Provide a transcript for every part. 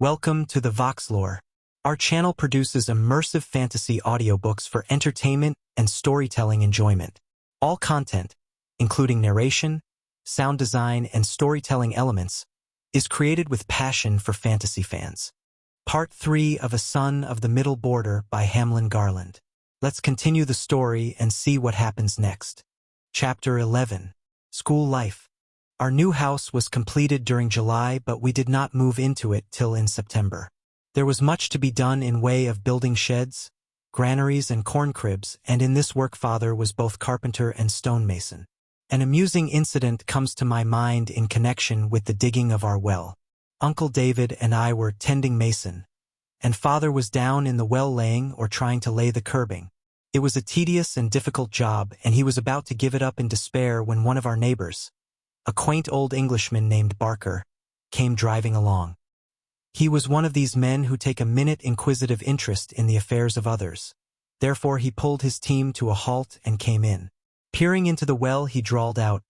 Welcome to the Voxlore. Our channel produces immersive fantasy audiobooks for entertainment and storytelling enjoyment. All content, including narration, sound design, and storytelling elements, is created with passion for fantasy fans. Part 3 of A Son of the Middle Border by Hamlin Garland. Let's continue the story and see what happens next. Chapter 11. School Life. Our new house was completed during July, but we did not move into it till in September. There was much to be done in way of building sheds, granaries, and corn cribs, and in this work father was both carpenter and stonemason. An amusing incident comes to my mind in connection with the digging of our well. Uncle David and I were tending mason, and father was down in the well laying or trying to lay the curbing. It was a tedious and difficult job, and he was about to give it up in despair when one of our neighbors, a quaint old Englishman named Barker, came driving along. He was one of these men who take a minute inquisitive interest in the affairs of others. Therefore he pulled his team to a halt and came in. Peering into the well, he drawled out,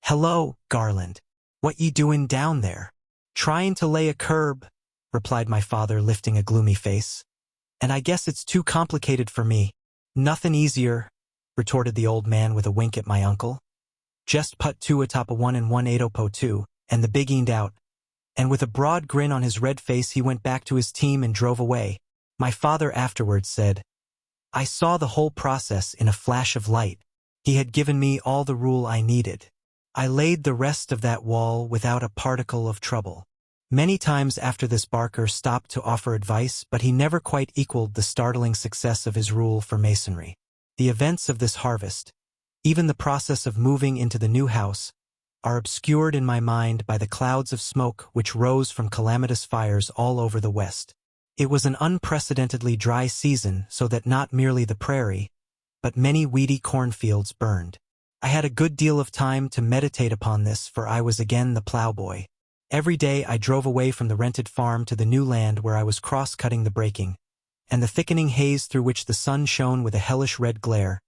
"Hello, Garland. What ye doin' down there?" "Tryin' to lay a curb," replied my father, lifting a gloomy face. "And I guess it's too complicated for me." "Nothin' easier," retorted the old man with a wink at my uncle. "Just put 2 atop a 1 and 1/8 po 2, and the big end out." And with a broad grin on his red face he went back to his team and drove away. My father afterwards said, "I saw the whole process in a flash of light. He had given me all the rule I needed. I laid the rest of that wall without a particle of trouble." Many times after this Barker stopped to offer advice, but he never quite equaled the startling success of his rule for masonry. The events of this harvest, even the process of moving into the new house, are obscured in my mind by the clouds of smoke which rose from calamitous fires all over the West. It was an unprecedentedly dry season, so that not merely the prairie, but many weedy cornfields burned. I had a good deal of time to meditate upon this, for I was again the plowboy. Every day I drove away from the rented farm to the new land where I was cross-cutting the breaking, and the thickening haze through which the sun shone with a hellish red glare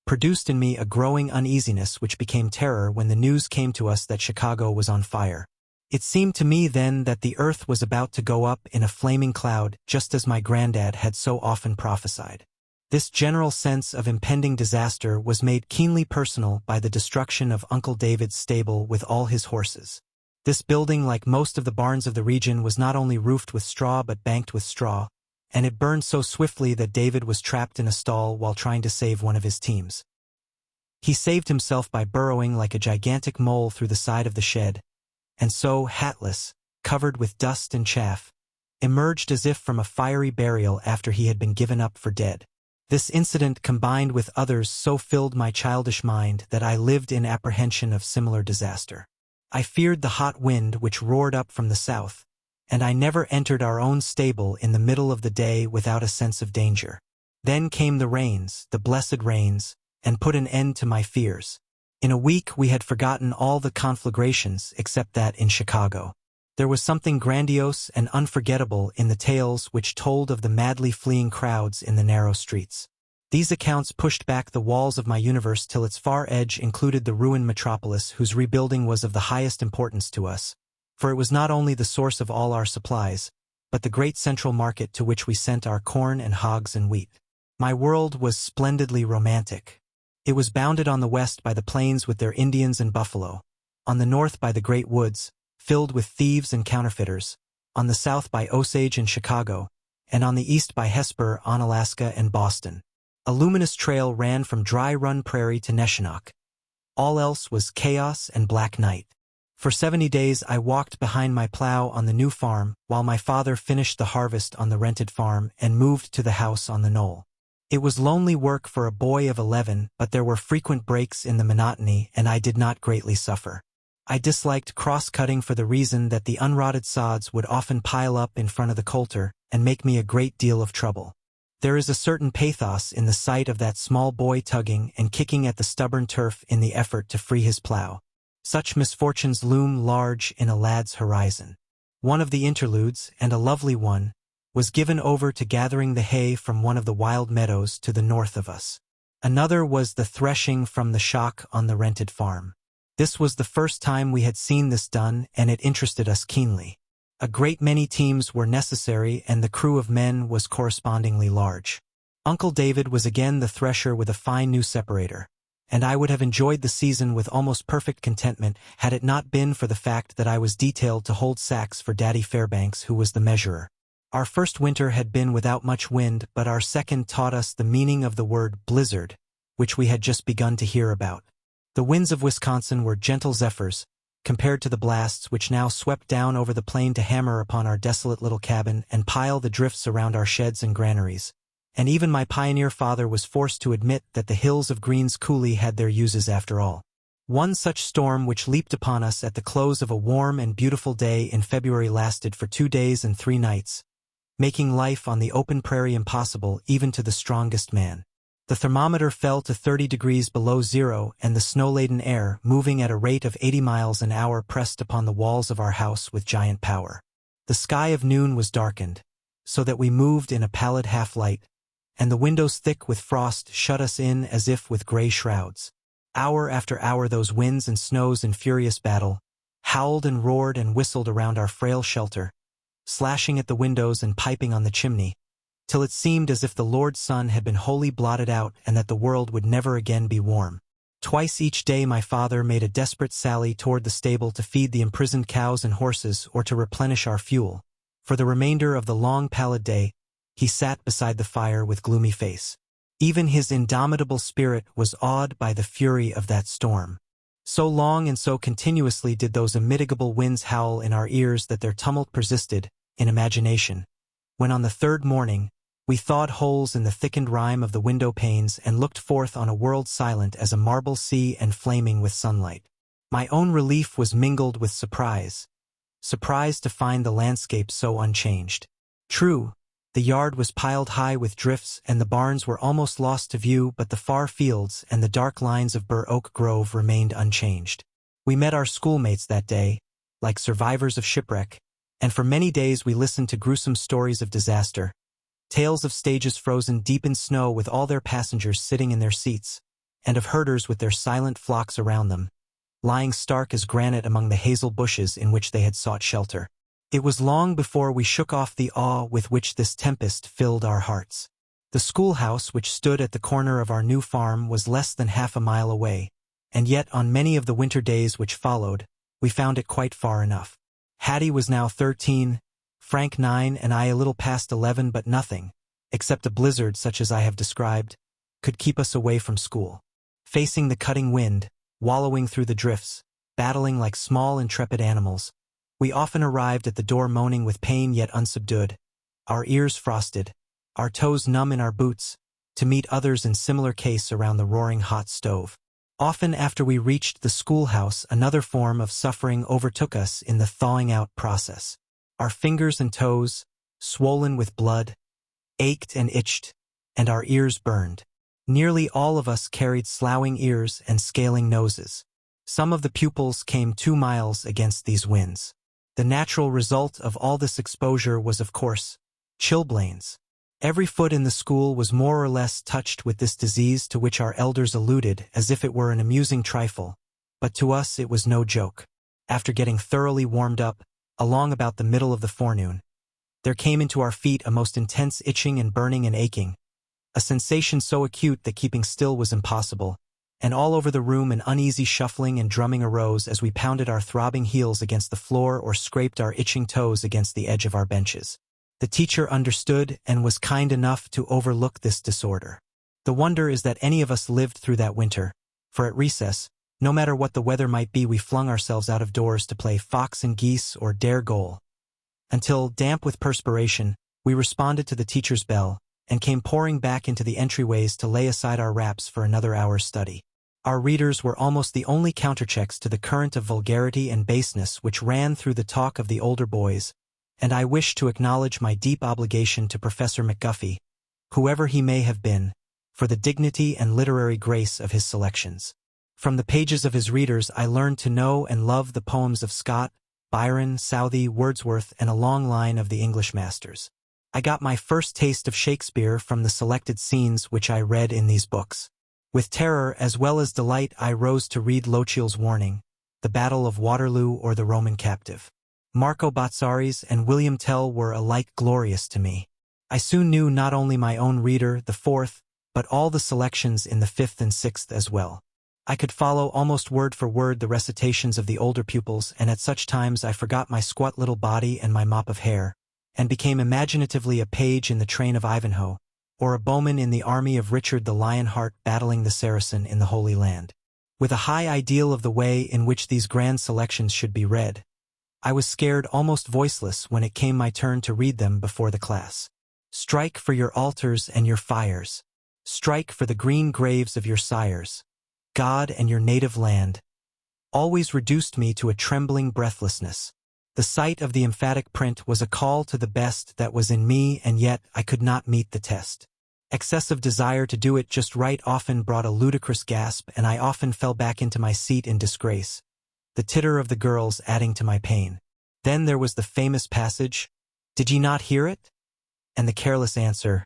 produced in me a growing uneasiness which became terror when the news came to us that Chicago was on fire. It seemed to me then that the earth was about to go up in a flaming cloud, just as my granddad had so often prophesied. This general sense of impending disaster was made keenly personal by the destruction of Uncle David's stable with all his horses. This building, like most of the barns of the region, was not only roofed with straw but banked with straw, and it burned so swiftly that David was trapped in a stall while trying to save one of his teams. He saved himself by burrowing like a gigantic mole through the side of the shed, and so, hatless, covered with dust and chaff, emerged as if from a fiery burial after he had been given up for dead. This incident, combined with others, so filled my childish mind that I lived in apprehension of similar disaster. I feared the hot wind which roared up from the south, and I never entered our own stable in the middle of the day without a sense of danger. Then came the rains, the blessed rains, and put an end to my fears. In a week we had forgotten all the conflagrations except that in Chicago. There was something grandiose and unforgettable in the tales which told of the madly fleeing crowds in the narrow streets. These accounts pushed back the walls of my universe till its far edge included the ruined metropolis, whose rebuilding was of the highest importance to us, for it was not only the source of all our supplies, but the great central market to which we sent our corn and hogs and wheat. My world was splendidly romantic. It was bounded on the west by the plains with their Indians and buffalo, on the north by the great woods, filled with thieves and counterfeiters, on the south by Osage and Chicago, and on the east by Hesper, Onalaska, and Boston. A luminous trail ran from Dry Run Prairie to Neshonoc. All else was chaos and black night. For 70 days I walked behind my plow on the new farm, while my father finished the harvest on the rented farm and moved to the house on the knoll. It was lonely work for a boy of 11, but there were frequent breaks in the monotony, and I did not greatly suffer. I disliked cross-cutting for the reason that the unrotted sods would often pile up in front of the coulter and make me a great deal of trouble. There is a certain pathos in the sight of that small boy tugging and kicking at the stubborn turf in the effort to free his plow. Such misfortunes loom large in a lad's horizon. One of the interludes, and a lovely one, was given over to gathering the hay from one of the wild meadows to the north of us. Another was the threshing from the shock on the rented farm. This was the first time we had seen this done, and it interested us keenly. A great many teams were necessary and the crew of men was correspondingly large. Uncle David was again the thresher with a fine new separator, and I would have enjoyed the season with almost perfect contentment had it not been for the fact that I was detailed to hold sacks for Daddy Fairbanks, who was the measurer. Our first winter had been without much wind, but our second taught us the meaning of the word blizzard, which we had just begun to hear about. The winds of Wisconsin were gentle zephyrs, compared to the blasts which now swept down over the plain to hammer upon our desolate little cabin and pile the drifts around our sheds and granaries. And even my pioneer father was forced to admit that the hills of Green's Coulee had their uses after all. One such storm which leaped upon us at the close of a warm and beautiful day in February lasted for 2 days and 3 nights, making life on the open prairie impossible even to the strongest man. The thermometer fell to 30 degrees below zero, and the snow-laden air, moving at a rate of 80 miles an hour, pressed upon the walls of our house with giant power. The sky of noon was darkened, so that we moved in a pallid half-light, and the windows thick with frost shut us in as if with gray shrouds. Hour after hour those winds and snows in furious battle howled and roared and whistled around our frail shelter, slashing at the windows and piping on the chimney, till it seemed as if the Lord's sun had been wholly blotted out and that the world would never again be warm. Twice each day my father made a desperate sally toward the stable to feed the imprisoned cows and horses or to replenish our fuel. For the remainder of the long pallid day, he sat beside the fire with gloomy face. Even his indomitable spirit was awed by the fury of that storm. So long and so continuously did those immitigable winds howl in our ears that their tumult persisted, in imagination, when on the 3rd morning, we thawed holes in the thickened rime of the window panes and looked forth on a world silent as a marble sea and flaming with sunlight. My own relief was mingled with surprise to find the landscape so unchanged. True, the yard was piled high with drifts and the barns were almost lost to view, but the far fields and the dark lines of Burr Oak Grove remained unchanged. We met our schoolmates that day, like survivors of shipwreck, and for many days we listened to gruesome stories of disaster, tales of stages frozen deep in snow with all their passengers sitting in their seats, and of herders with their silent flocks around them, lying stark as granite among the hazel bushes in which they had sought shelter. It was long before we shook off the awe with which this tempest filled our hearts. The schoolhouse, which stood at the corner of our new farm, was less than half a mile away, and yet on many of the winter days which followed, we found it quite far enough. Hattie was now 13, Frank 9, and I a little past 11, but nothing, except a blizzard such as I have described, could keep us away from school. Facing the cutting wind, wallowing through the drifts, battling like small intrepid animals, we often arrived at the door moaning with pain yet unsubdued, our ears frosted, our toes numb in our boots, to meet others in similar case around the roaring hot stove. Often after we reached the schoolhouse, another form of suffering overtook us in the thawing out process. Our fingers and toes, swollen with blood, ached and itched, and our ears burned. Nearly all of us carried sloughing ears and scaling noses. Some of the pupils came 2 miles against these winds. The natural result of all this exposure was, of course, chilblains. Every foot in the school was more or less touched with this disease, to which our elders alluded as if it were an amusing trifle, but to us it was no joke. After getting thoroughly warmed up, along about the middle of the forenoon, there came into our feet a most intense itching and burning and aching, a sensation so acute that keeping still was impossible, and all over the room an uneasy shuffling and drumming arose as we pounded our throbbing heels against the floor or scraped our itching toes against the edge of our benches. The teacher understood and was kind enough to overlook this disorder. The wonder is that any of us lived through that winter, for at recess, no matter what the weather might be, we flung ourselves out of doors to play fox and geese or dare goal, until, damp with perspiration, we responded to the teacher's bell and came pouring back into the entryways to lay aside our wraps for another hour's study. Our readers were almost the only counterchecks to the current of vulgarity and baseness which ran through the talk of the older boys, and I wish to acknowledge my deep obligation to Professor McGuffey, whoever he may have been, for the dignity and literary grace of his selections. From the pages of his readers I learned to know and love the poems of Scott, Byron, Southey, Wordsworth, and a long line of the English masters. I got my first taste of Shakespeare from the selected scenes which I read in these books. With terror as well as delight I rose to read Lochiel's Warning, the Battle of Waterloo, or the Roman Captive. Marco Bozzaris and William Tell were alike glorious to me. I soon knew not only my own reader, the fourth, but all the selections in the fifth and sixth as well. I could follow almost word for word the recitations of the older pupils, and at such times I forgot my squat little body and my mop of hair, and became imaginatively a page in the train of Ivanhoe, or a bowman in the army of Richard the Lionheart battling the Saracen in the Holy Land. With a high ideal of the way in which these grand selections should be read, I was scared almost voiceless when it came my turn to read them before the class. Strike for your altars and your fires. Strike for the green graves of your sires. God and your native land, always reduced me to a trembling breathlessness. The sight of the emphatic print was a call to the best that was in me, and yet I could not meet the test. Excessive desire to do it just right often brought a ludicrous gasp, and I often fell back into my seat in disgrace, the titter of the girls adding to my pain. Then there was the famous passage, "Did ye not hear it?" And the careless answer,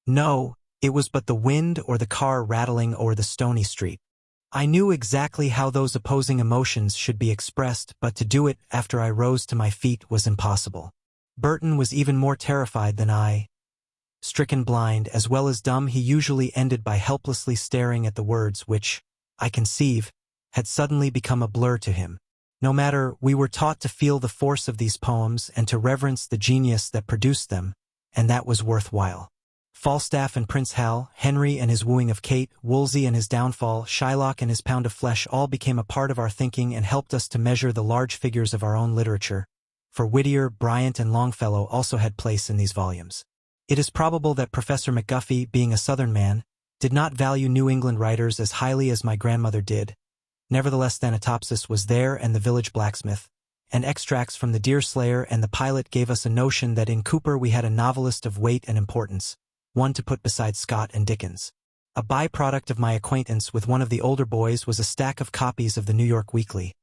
"No, it was but the wind or the car rattling o'er the stony street." I knew exactly how those opposing emotions should be expressed, but to do it after I rose to my feet was impossible. Burton was even more terrified than I. Stricken blind, as well as dumb, he usually ended by helplessly staring at the words which, I conceive, had suddenly become a blur to him. No matter, we were taught to feel the force of these poems and to reverence the genius that produced them, and that was worthwhile. Falstaff and Prince Hal, Henry and his wooing of Kate, Wolsey and his downfall, Shylock and his pound of flesh all became a part of our thinking and helped us to measure the large figures of our own literature, for Whittier, Bryant and Longfellow also had place in these volumes. It is probable that Professor McGuffey, being a Southern man, did not value New England writers as highly as my grandmother did. Nevertheless, Thanatopsis was there and the village blacksmith, and extracts from the Deerslayer and the Pilot gave us a notion that in Cooper we had a novelist of weight and importance, one to put beside Scott and Dickens. A byproduct of my acquaintance with one of the older boys was a stack of copies of the New York Weekly,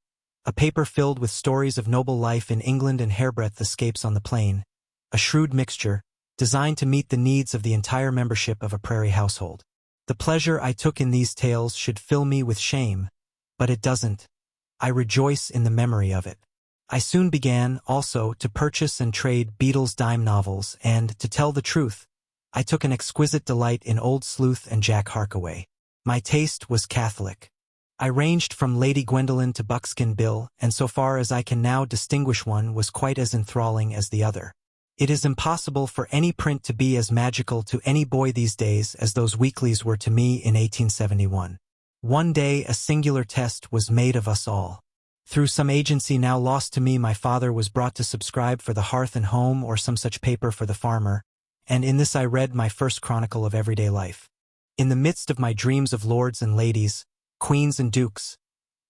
a paper filled with stories of noble life in England and hairbreadth escapes on the plain, a shrewd mixture, designed to meet the needs of the entire membership of a prairie household. The pleasure I took in these tales should fill me with shame, but it doesn't. I rejoice in the memory of it. I soon began, also, to purchase and trade Beadle's dime novels, and, to tell the truth, I took an exquisite delight in Old Sleuth and Jack Harkaway. My taste was Catholic. I ranged from Lady Gwendolen to Buckskin Bill, and so far as I can now distinguish one was quite as enthralling as the other. It is impossible for any print to be as magical to any boy these days as those weeklies were to me in 1871. One day a singular test was made of us all. Through some agency now lost to me, my father was brought to subscribe for the Hearth and Home or some such paper for the farmer, and in this I read my first chronicle of everyday life. In the midst of my dreams of lords and ladies, queens and dukes,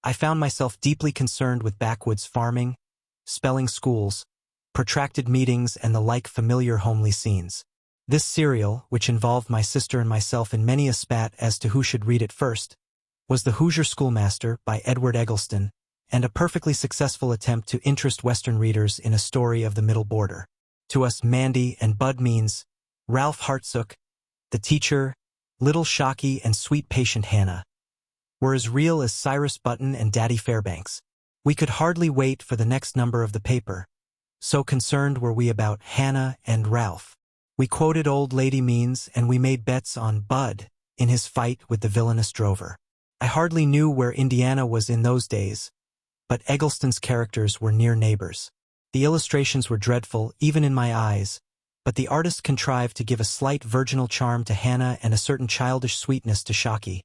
I found myself deeply concerned with backwoods farming, spelling schools, protracted meetings and the like familiar homely scenes. This serial, which involved my sister and myself in many a spat as to who should read it first, was The Hoosier Schoolmaster by Edward Eggleston, and a perfectly successful attempt to interest Western readers in a story of the Middle Border. To us Mandy and Bud Means, Ralph Hartsook, the teacher, little Shocky and sweet patient Hannah, were as real as Cyrus Button and Daddy Fairbanks. We could hardly wait for the next number of the paper, so concerned were we about Hannah and Ralph. We quoted Old Lady Means and we made bets on Bud in his fight with the villainous drover. I hardly knew where Indiana was in those days, but Eggleston's characters were near neighbors. The illustrations were dreadful, even in my eyes, but the artist contrived to give a slight virginal charm to Hannah and a certain childish sweetness to Shocky,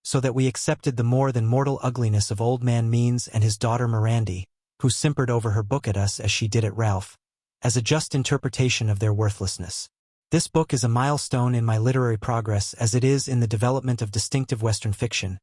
so that we accepted the more than mortal ugliness of Old Man Means and his daughter Mirandy, who simpered over her book at us as she did at Ralph, as a just interpretation of their worthlessness. This book is a milestone in my literary progress as it is in the development of distinctive Western fiction,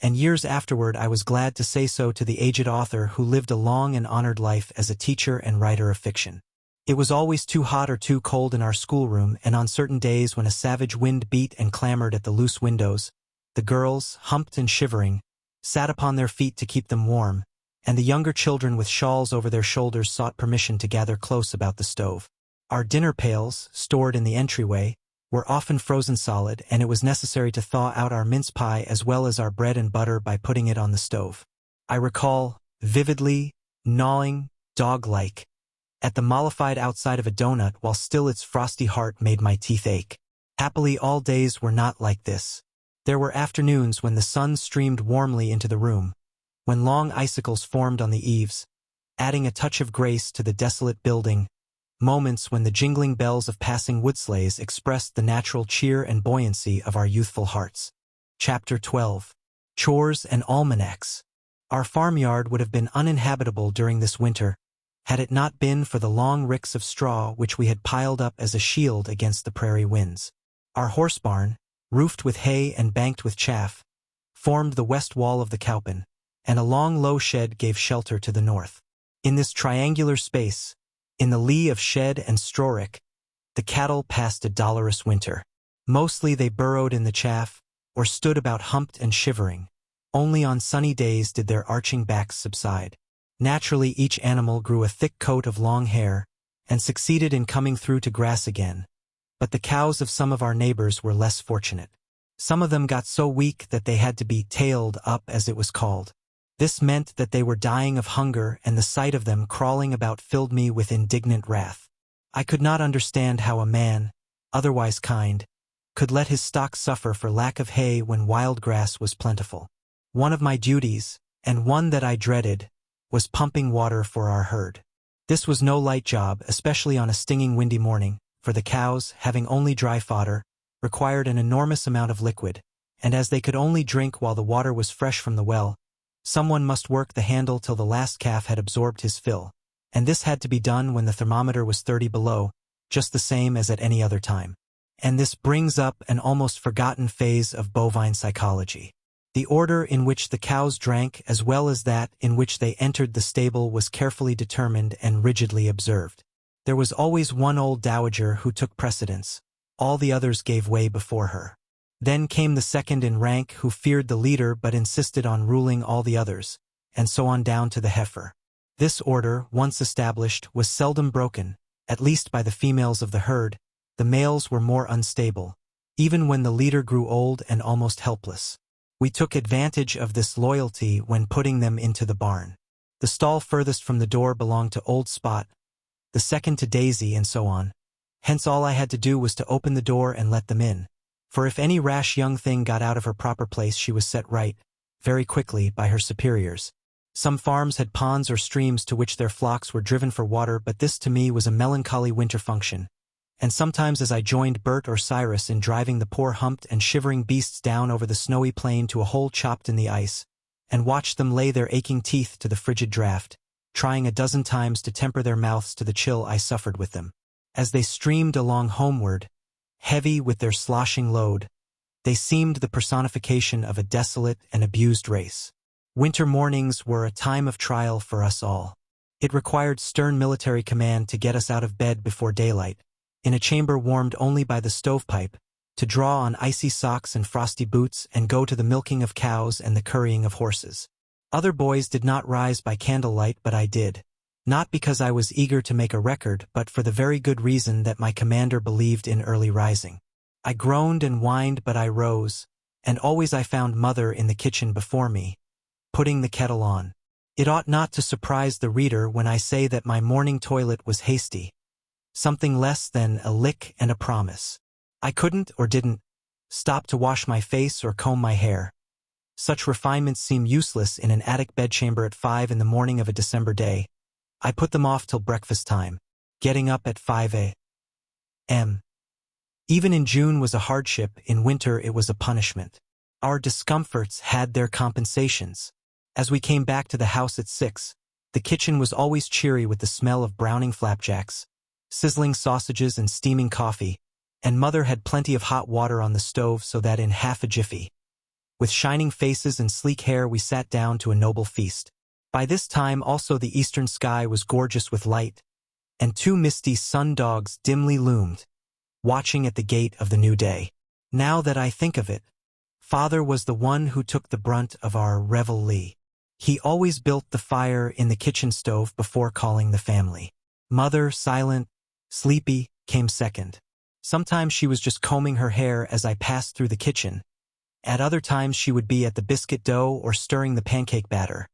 and years afterward I was glad to say so to the aged author who lived a long and honored life as a teacher and writer of fiction. It was always too hot or too cold in our schoolroom, and on certain days when a savage wind beat and clamored at the loose windows, the girls, humped and shivering, sat upon their feet to keep them warm, and the younger children with shawls over their shoulders sought permission to gather close about the stove. Our dinner pails, stored in the entryway, were often frozen solid, and it was necessary to thaw out our mince pie as well as our bread and butter by putting it on the stove. I recall, vividly, gnawing, dog-like, at the mollified outside of a donut while still its frosty heart made my teeth ache. Happily, all days were not like this. There were afternoons when the sun streamed warmly into the room, when long icicles formed on the eaves, adding a touch of grace to the desolate building, moments when the jingling bells of passing woodsleighs expressed the natural cheer and buoyancy of our youthful hearts. Chapter 12. Chores and Almanacs. Our farmyard would have been uninhabitable during this winter, had it not been for the long ricks of straw which we had piled up as a shield against the prairie winds. Our horse barn, roofed with hay and banked with chaff, formed the west wall of the cowpen, and a long low shed gave shelter to the north. In this triangular space, in the lee of shed and strawrick, the cattle passed a dolorous winter. Mostly they burrowed in the chaff, or stood about humped and shivering. Only on sunny days did their arching backs subside. Naturally, each animal grew a thick coat of long hair, and succeeded in coming through to grass again. But the cows of some of our neighbors were less fortunate. Some of them got so weak that they had to be tailed up, as it was called. This meant that they were dying of hunger, and the sight of them crawling about filled me with indignant wrath. I could not understand how a man, otherwise kind, could let his stock suffer for lack of hay when wild grass was plentiful. One of my duties, and one that I dreaded, was pumping water for our herd. This was no light job, especially on a stinging windy morning, for the cows, having only dry fodder, required an enormous amount of liquid, and as they could only drink while the water was fresh from the well, someone must work the handle till the last calf had absorbed his fill, and this had to be done when the thermometer was 30 below, just the same as at any other time. And this brings up an almost forgotten phase of bovine psychology. The order in which the cows drank as well as that in which they entered the stable was carefully determined and rigidly observed. There was always one old dowager who took precedence. All the others gave way before her. Then came the second in rank who feared the leader but insisted on ruling all the others, and so on down to the heifer. This order, once established, was seldom broken, at least by the females of the herd. The males were more unstable, even when the leader grew old and almost helpless. We took advantage of this loyalty when putting them into the barn. The stall furthest from the door belonged to Old Spot, the second to Daisy, and so on. Hence all I had to do was to open the door and let them in. For if any rash young thing got out of her proper place, she was set right, very quickly, by her superiors. Some farms had ponds or streams to which their flocks were driven for water, but this to me was a melancholy winter function. And sometimes as I joined Bert or Cyrus in driving the poor humped and shivering beasts down over the snowy plain to a hole chopped in the ice, and watched them lay their aching teeth to the frigid draught, trying a dozen times to temper their mouths to the chill I suffered with them. As they streamed along homeward, heavy with their sloshing load, they seemed the personification of a desolate and abused race. Winter mornings were a time of trial for us all. It required stern military command to get us out of bed before daylight, in a chamber warmed only by the stovepipe, to draw on icy socks and frosty boots and go to the milking of cows and the currying of horses. Other boys did not rise by candlelight, but I did. Not because I was eager to make a record, but for the very good reason that my commander believed in early rising. I groaned and whined, but I rose, and always I found Mother in the kitchen before me, putting the kettle on. It ought not to surprise the reader when I say that my morning toilet was hasty, something less than a lick and a promise. I couldn't, or didn't, stop to wash my face or comb my hair. Such refinements seem useless in an attic bedchamber at 5 in the morning of a December day. I put them off till breakfast time, getting up at 5 a.m. Even in June was a hardship, in winter it was a punishment. Our discomforts had their compensations. As we came back to the house at 6, the kitchen was always cheery with the smell of browning flapjacks, sizzling sausages and steaming coffee, and Mother had plenty of hot water on the stove so that in half a jiffy, with shining faces and sleek hair, we sat down to a noble feast. By this time also the eastern sky was gorgeous with light, and 2 misty sun-dogs dimly loomed, watching at the gate of the new day. Now that I think of it, Father was the one who took the brunt of our revelry. He always built the fire in the kitchen stove before calling the family. Mother, silent, sleepy, came second. Sometimes she was just combing her hair as I passed through the kitchen. At other times she would be at the biscuit dough or stirring the pancake batter.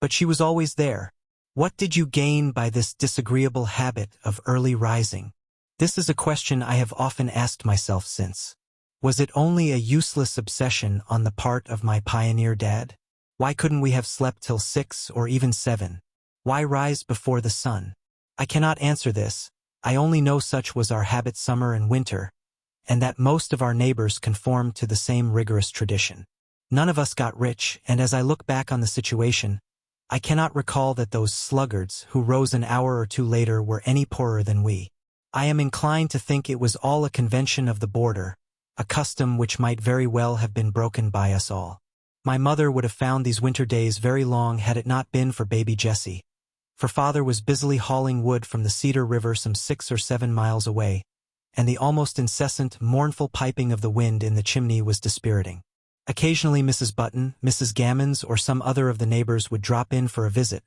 But she was always there, What did you gain by this disagreeable habit of early rising? This is a question I have often asked myself since. Was it only a useless obsession on the part of my pioneer dad? Why couldn't we have slept till 6 or even 7? Why rise before the sun? I cannot answer this. I only know such was our habit summer and winter, and that most of our neighbors conformed to the same rigorous tradition. None of us got rich, and as I look back on the situation, I cannot recall that those sluggards who rose an hour or two later were any poorer than we. I am inclined to think it was all a convention of the border, a custom which might very well have been broken by us all. My mother would have found these winter days very long had it not been for baby Jessie. For father was busily hauling wood from the Cedar River some 6 or 7 miles away, and the almost incessant, mournful piping of the wind in the chimney was dispiriting. Occasionally Mrs. Button, Mrs. Gammons, or some other of the neighbors would drop in for a visit,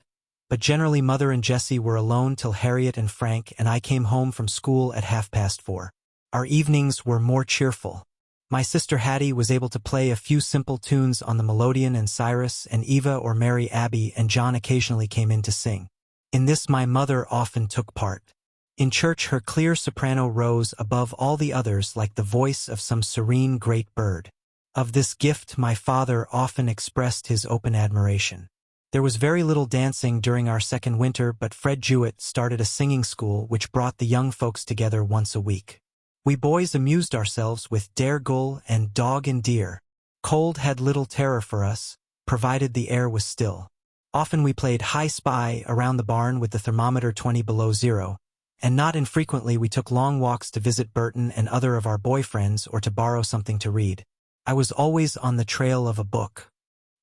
but generally Mother and Jessie were alone till Harriet and Frank and I came home from school at 4:30. Our evenings were more cheerful. My sister Hattie was able to play a few simple tunes on the melodeon, and Cyrus and Eva or Mary Abby and John occasionally came in to sing. In this my mother often took part. In church her clear soprano rose above all the others like the voice of some serene great bird. Of this gift my father often expressed his open admiration. There was very little dancing during our second winter, but Fred Jewett started a singing school which brought the young folks together once a week. We boys amused ourselves with dare gull and dog and deer. Cold had little terror for us, provided the air was still. Often we played high spy around the barn with the thermometer 20 below zero, and not infrequently we took long walks to visit Burton and other of our boyfriends or to borrow something to read. I was always on the trail of a book.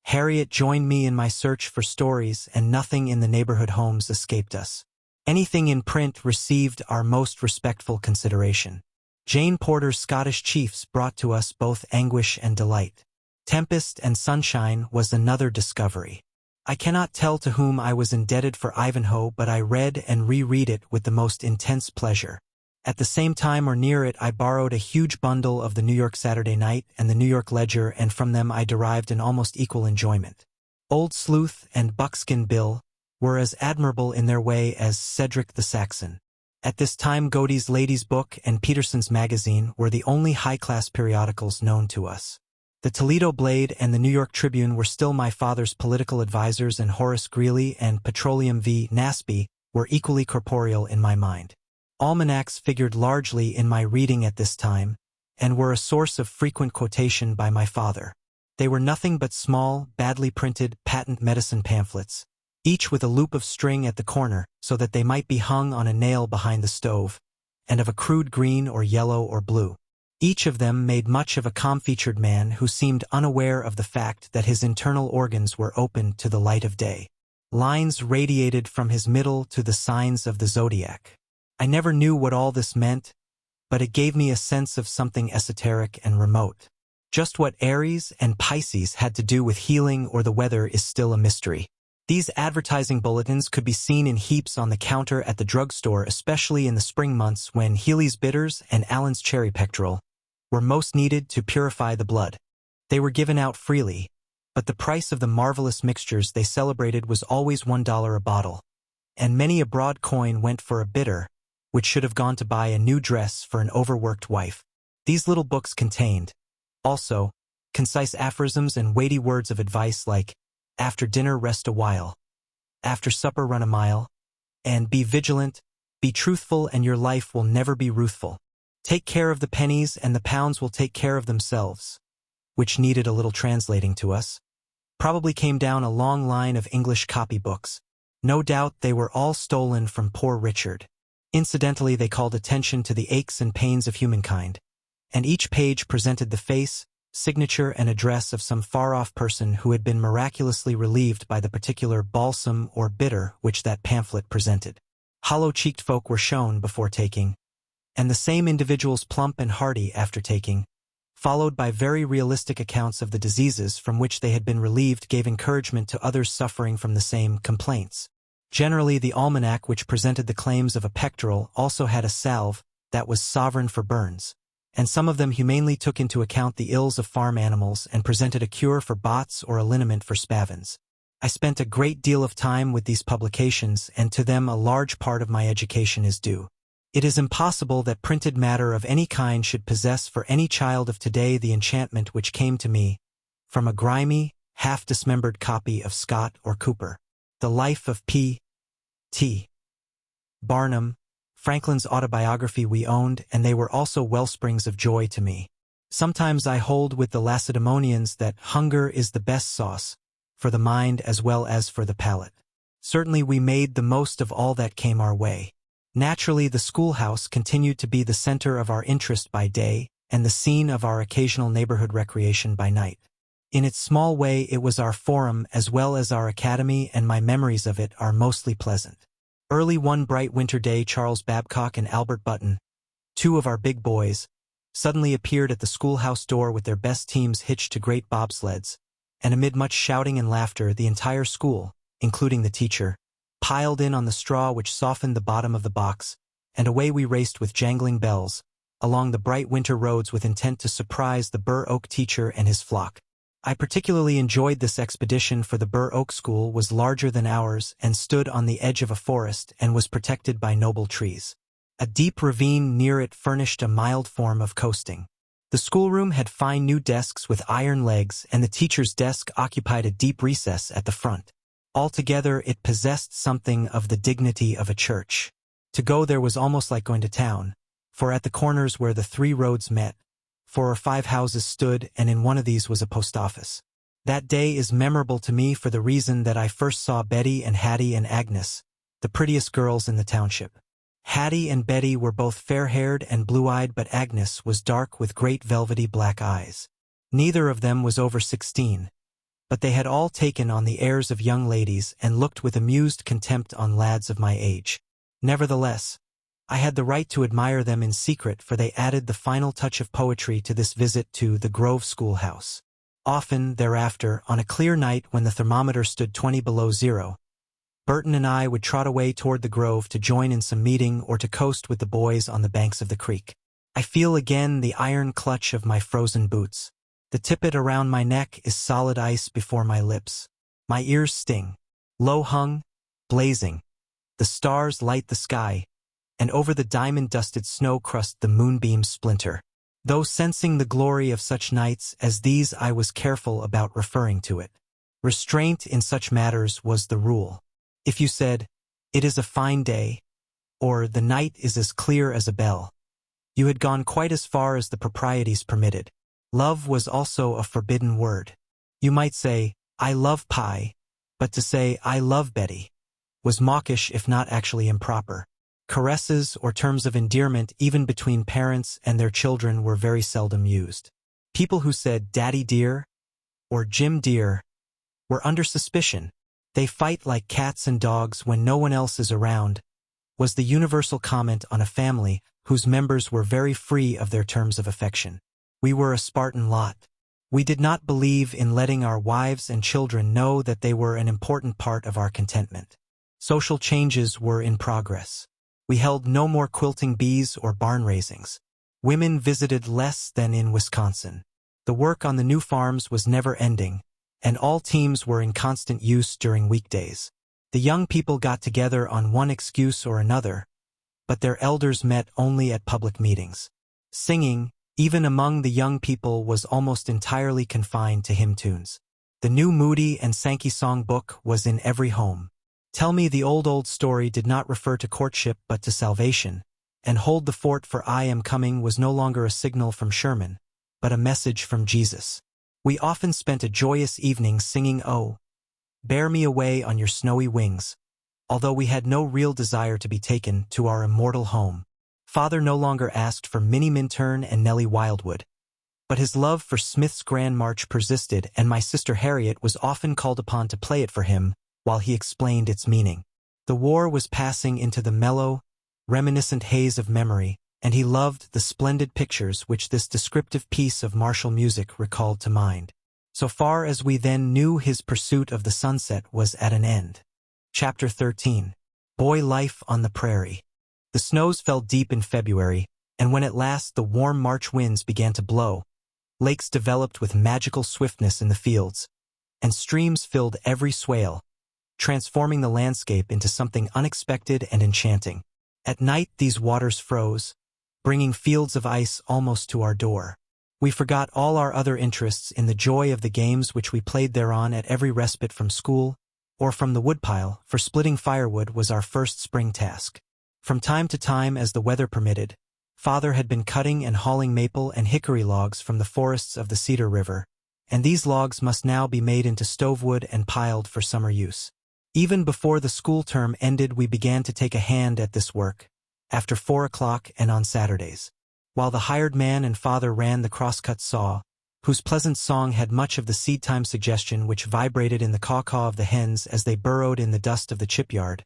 Harriet joined me in my search for stories, and nothing in the neighborhood homes escaped us. Anything in print received our most respectful consideration. Jane Porter's Scottish Chiefs brought to us both anguish and delight. Tempest and Sunshine was another discovery. I cannot tell to whom I was indebted for Ivanhoe, but I read and reread it with the most intense pleasure. At the same time or near it I borrowed a huge bundle of the New York Saturday Night and the New York Ledger, and from them I derived an almost equal enjoyment. Old Sleuth and Buckskin Bill were as admirable in their way as Cedric the Saxon. At this time Godey's Lady's Book and Peterson's Magazine were the only high-class periodicals known to us. The Toledo Blade and the New York Tribune were still my father's political advisors, and Horace Greeley and Petroleum v. Nasby were equally corporeal in my mind. Almanacs figured largely in my reading at this time, and were a source of frequent quotation by my father. They were nothing but small, badly printed, patent medicine pamphlets, each with a loop of string at the corner so that they might be hung on a nail behind the stove, and of a crude green or yellow or blue. Each of them made much of a calm-featured man who seemed unaware of the fact that his internal organs were open to the light of day. Lines radiated from his middle to the signs of the zodiac. I never knew what all this meant, but it gave me a sense of something esoteric and remote. Just what Aries and Pisces had to do with healing or the weather is still a mystery. These advertising bulletins could be seen in heaps on the counter at the drugstore, especially in the spring months when Healy's Bitters and Allen's Cherry Pectoral were most needed to purify the blood. They were given out freely, but the price of the marvelous mixtures they celebrated was always $1 a bottle, and many a broad coin went for a bitter, which should have gone to buy a new dress for an overworked wife. These little books contained, also, concise aphorisms and weighty words of advice like, "After dinner rest a while," "After supper run a mile," and "Be vigilant, be truthful, and your life will never be ruthful." "Take care of the pennies and the pounds will take care of themselves," which needed a little translating to us. Probably came down a long line of English copybooks. No doubt they were all stolen from Poor Richard. Incidentally, they called attention to the aches and pains of humankind, and each page presented the face, signature, and address of some far-off person who had been miraculously relieved by the particular balsam or bitter which that pamphlet presented. Hollow-cheeked folk were shown before taking, and the same individuals plump and hearty after taking, followed by very realistic accounts of the diseases from which they had been relieved, gave encouragement to others suffering from the same complaints. Generally, the almanac which presented the claims of a pectoral also had a salve that was sovereign for burns, and some of them humanely took into account the ills of farm animals and presented a cure for bots or a liniment for spavins. I spent a great deal of time with these publications, and to them a large part of my education is due. It is impossible that printed matter of any kind should possess for any child of today the enchantment which came to me from a grimy, half-dismembered copy of Scott or Cooper. The Life of P. T. Barnum, Franklin's autobiography we owned, and they were also wellsprings of joy to me. Sometimes I hold with the Lacedaemonians that hunger is the best sauce, for the mind as well as for the palate. Certainly we made the most of all that came our way. Naturally, the schoolhouse continued to be the center of our interest by day and the scene of our occasional neighborhood recreation by night. In its small way, it was our forum as well as our academy, and my memories of it are mostly pleasant. Early one bright winter day, Charles Babcock and Albert Button, two of our big boys, suddenly appeared at the schoolhouse door with their best teams hitched to great bobsleds, and amid much shouting and laughter, the entire school, including the teacher, piled in on the straw which softened the bottom of the box, and away we raced with jangling bells, along the bright winter roads with intent to surprise the Burr Oak teacher and his flock. I particularly enjoyed this expedition, for the Burr Oak School was larger than ours and stood on the edge of a forest and was protected by noble trees. A deep ravine near it furnished a mild form of coasting. The schoolroom had fine new desks with iron legs, and the teacher's desk occupied a deep recess at the front. Altogether, it possessed something of the dignity of a church. To go there was almost like going to town, for at the corners where the three roads met, 4 or 5 houses stood, and in one of these was a post office. That day is memorable to me for the reason that I first saw Betty and Hattie and Agnes, the prettiest girls in the township. Hattie and Betty were both fair-haired and blue-eyed, but Agnes was dark with great velvety black eyes. Neither of them was over 16. But they had all taken on the airs of young ladies and looked with amused contempt on lads of my age. Nevertheless, I had the right to admire them in secret, for they added the final touch of poetry to this visit to the Grove Schoolhouse. Often, thereafter, on a clear night when the thermometer stood 20 below zero, Burton and I would trot away toward the Grove to join in some meeting or to coast with the boys on the banks of the creek. I feel again the iron clutch of my frozen boots. The tippet around my neck is solid ice before my lips. My ears sting. Low hung, blazing. The stars light the sky, and over the diamond-dusted snow crust the moonbeams splinter. Though sensing the glory of such nights as these, I was careful about referring to it. Restraint in such matters was the rule. If you said, "It is a fine day," or "The night is as clear as a bell," you had gone quite as far as the proprieties permitted. Love was also a forbidden word. You might say, "I love pie," but to say, "I love Betty," was mawkish if not actually improper. Caresses or terms of endearment, even between parents and their children, were very seldom used. People who said "Daddy dear" or "Jim dear" were under suspicion. "They fight like cats and dogs when no one else is around," was the universal comment on a family whose members were very free of their terms of affection. We were a Spartan lot. We did not believe in letting our wives and children know that they were an important part of our contentment. Social changes were in progress. We held no more quilting bees or barn raisings. Women visited less than in Wisconsin. The work on the new farms was never ending, and all teams were in constant use during weekdays. The young people got together on one excuse or another, but their elders met only at public meetings. Singing, even among the young people, was almost entirely confined to hymn tunes. The new Moody and Sankey song book was in every home. Tell Me the Old Story did not refer to courtship but to salvation, and Hold the Fort for I Am Coming was no longer a signal from Sherman, but a message from Jesus. We often spent a joyous evening singing "Oh, Bear Me Away on Your Snowy Wings," although we had no real desire to be taken to our immortal home. Father no longer asked for Minnie Minturn and Nellie Wildwood, but his love for Smith's Grand March persisted, and my sister Harriet was often called upon to play it for him while he explained its meaning. The war was passing into the mellow, reminiscent haze of memory, and he loved the splendid pictures which this descriptive piece of martial music recalled to mind. So far as we then knew, his pursuit of the sunset was at an end. Chapter 13. Boy Life on the Prairie. The snows fell deep in February, and when at last the warm March winds began to blow, lakes developed with magical swiftness in the fields, and streams filled every swale, transforming the landscape into something unexpected and enchanting. At night these waters froze, bringing fields of ice almost to our door. We forgot all our other interests in the joy of the games which we played thereon at every respite from school, or from the woodpile, for splitting firewood was our first spring task. From time to time, as the weather permitted, Father had been cutting and hauling maple and hickory logs from the forests of the Cedar River, and these logs must now be made into stovewood and piled for summer use. Even before the school term ended, we began to take a hand at this work, after 4 o'clock and on Saturdays. While the hired man and Father ran the crosscut saw, whose pleasant song had much of the seed-time suggestion which vibrated in the caw-caw of the hens as they burrowed in the dust of the chipyard,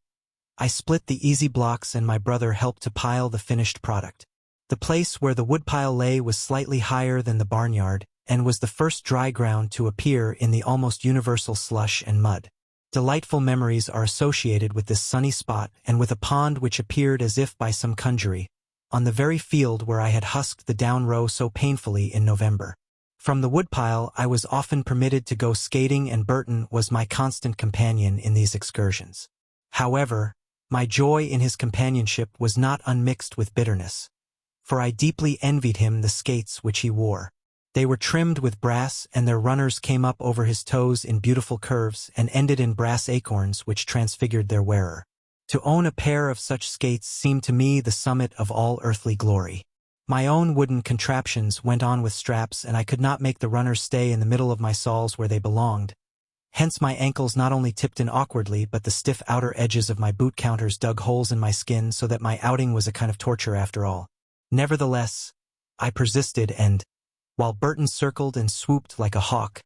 I split the easy blocks and my brother helped to pile the finished product. The place where the woodpile lay was slightly higher than the barnyard, and was the first dry ground to appear in the almost universal slush and mud. Delightful memories are associated with this sunny spot and with a pond which appeared as if by some conjury, on the very field where I had husked the down row so painfully in November. From the woodpile I was often permitted to go skating, and Burton was my constant companion in these excursions. However, my joy in his companionship was not unmixed with bitterness, for I deeply envied him the skates which he wore. They were trimmed with brass, and their runners came up over his toes in beautiful curves and ended in brass acorns which transfigured their wearer. To own a pair of such skates seemed to me the summit of all earthly glory. My own wooden contraptions went on with straps, and I could not make the runners stay in the middle of my soles where they belonged. Hence my ankles not only tipped in awkwardly, but the stiff outer edges of my boot counters dug holes in my skin, so that my outing was a kind of torture after all. Nevertheless, I persisted, and, while Burton circled and swooped like a hawk,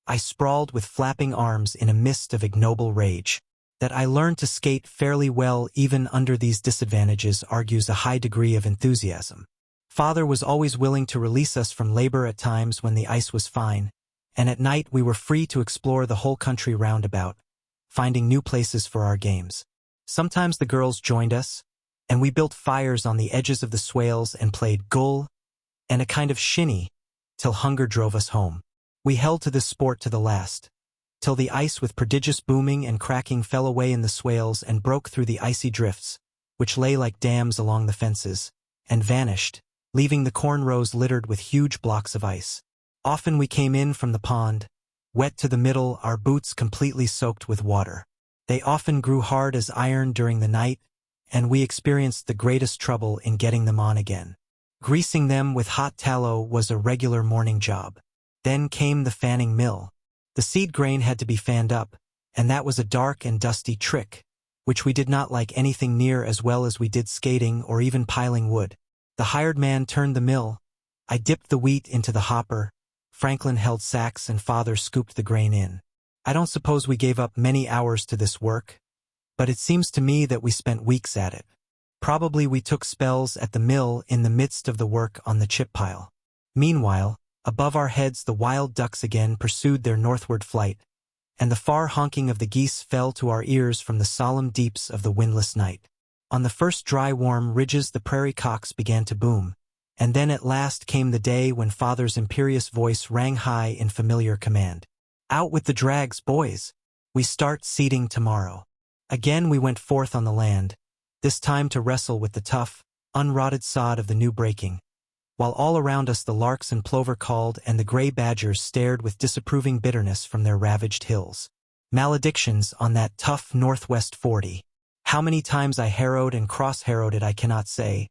I sprawled with flapping arms in a mist of ignoble rage. That I learned to skate fairly well even under these disadvantages argues a high degree of enthusiasm. Father was always willing to release us from labor at times when the ice was fine, and at night we were free to explore the whole country round about, finding new places for our games. Sometimes the girls joined us, and we built fires on the edges of the swales and played gull and a kind of shinny, till hunger drove us home. We held to this sport to the last, till the ice with prodigious booming and cracking fell away in the swales and broke through the icy drifts, which lay like dams along the fences, and vanished, leaving the corn rows littered with huge blocks of ice. Often we came in from the pond, wet to the middle, our boots completely soaked with water. They often grew hard as iron during the night, and we experienced the greatest trouble in getting them on again. Greasing them with hot tallow was a regular morning job. Then came the fanning mill. The seed grain had to be fanned up, and that was a dark and dusty trick, which we did not like anything near as well as we did skating or even piling wood. The hired man turned the mill. I dipped the wheat into the hopper. Franklin held sacks and Father scooped the grain in. I don't suppose we gave up many hours to this work, but it seems to me that we spent weeks at it. Probably we took spells at the mill in the midst of the work on the chip pile. Meanwhile, above our heads the wild ducks again pursued their northward flight, and the far honking of the geese fell to our ears from the solemn deeps of the windless night. On the first dry warm ridges the prairie cocks began to boom, and then at last came the day when Father's imperious voice rang high in familiar command. "Out with the drags, boys! We start seeding tomorrow." Again we went forth on the land, this time to wrestle with the tough, unrotted sod of the new breaking, while all around us the larks and plover called and the gray badgers stared with disapproving bitterness from their ravaged hills. Maledictions on that tough northwest 40. How many times I harrowed and cross-harrowed it I cannot say,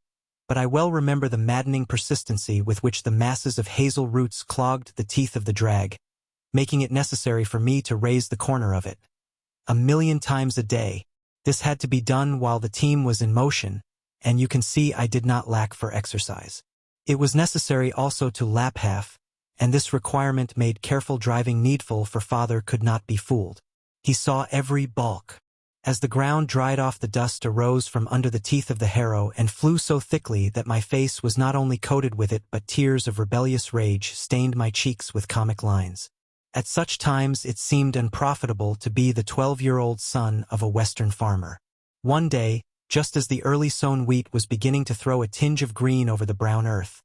but I well remember the maddening persistency with which the masses of hazel roots clogged the teeth of the drag, making it necessary for me to raise the corner of it. 1,000,000 times a day. This had to be done while the team was in motion, and you can see I did not lack for exercise. It was necessary also to lap half, and this requirement made careful driving needful, for Father could not be fooled. He saw every balk. As the ground dried off, the dust arose from under the teeth of the harrow and flew so thickly that my face was not only coated with it, but tears of rebellious rage stained my cheeks with comic lines. At such times it seemed unprofitable to be the 12-year-old son of a Western farmer. One day, just as the early sown wheat was beginning to throw a tinge of green over the brown earth,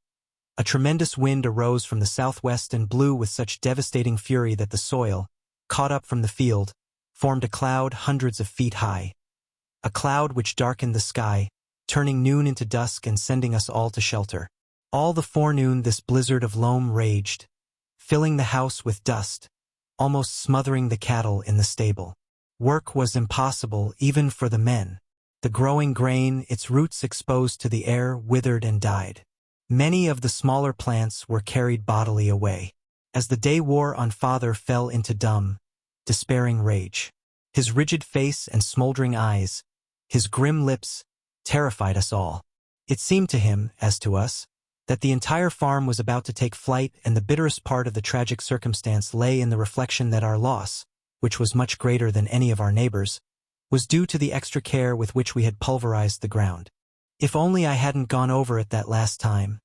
a tremendous wind arose from the southwest and blew with such devastating fury that the soil, caught up from the field, formed a cloud hundreds of feet high. A cloud which darkened the sky, turning noon into dusk and sending us all to shelter. All the forenoon this blizzard of loam raged, filling the house with dust, almost smothering the cattle in the stable. Work was impossible even for the men. The growing grain, its roots exposed to the air, withered and died. Many of the smaller plants were carried bodily away. As the day wore on, father fell into dumb, despairing rage. His rigid face and smoldering eyes, his grim lips, terrified us all. It seemed to him, as to us, that the entire farm was about to take flight, and the bitterest part of the tragic circumstance lay in the reflection that our loss, which was much greater than any of our neighbors, was due to the extra care with which we had pulverized the ground. If only I hadn't gone over it that last time.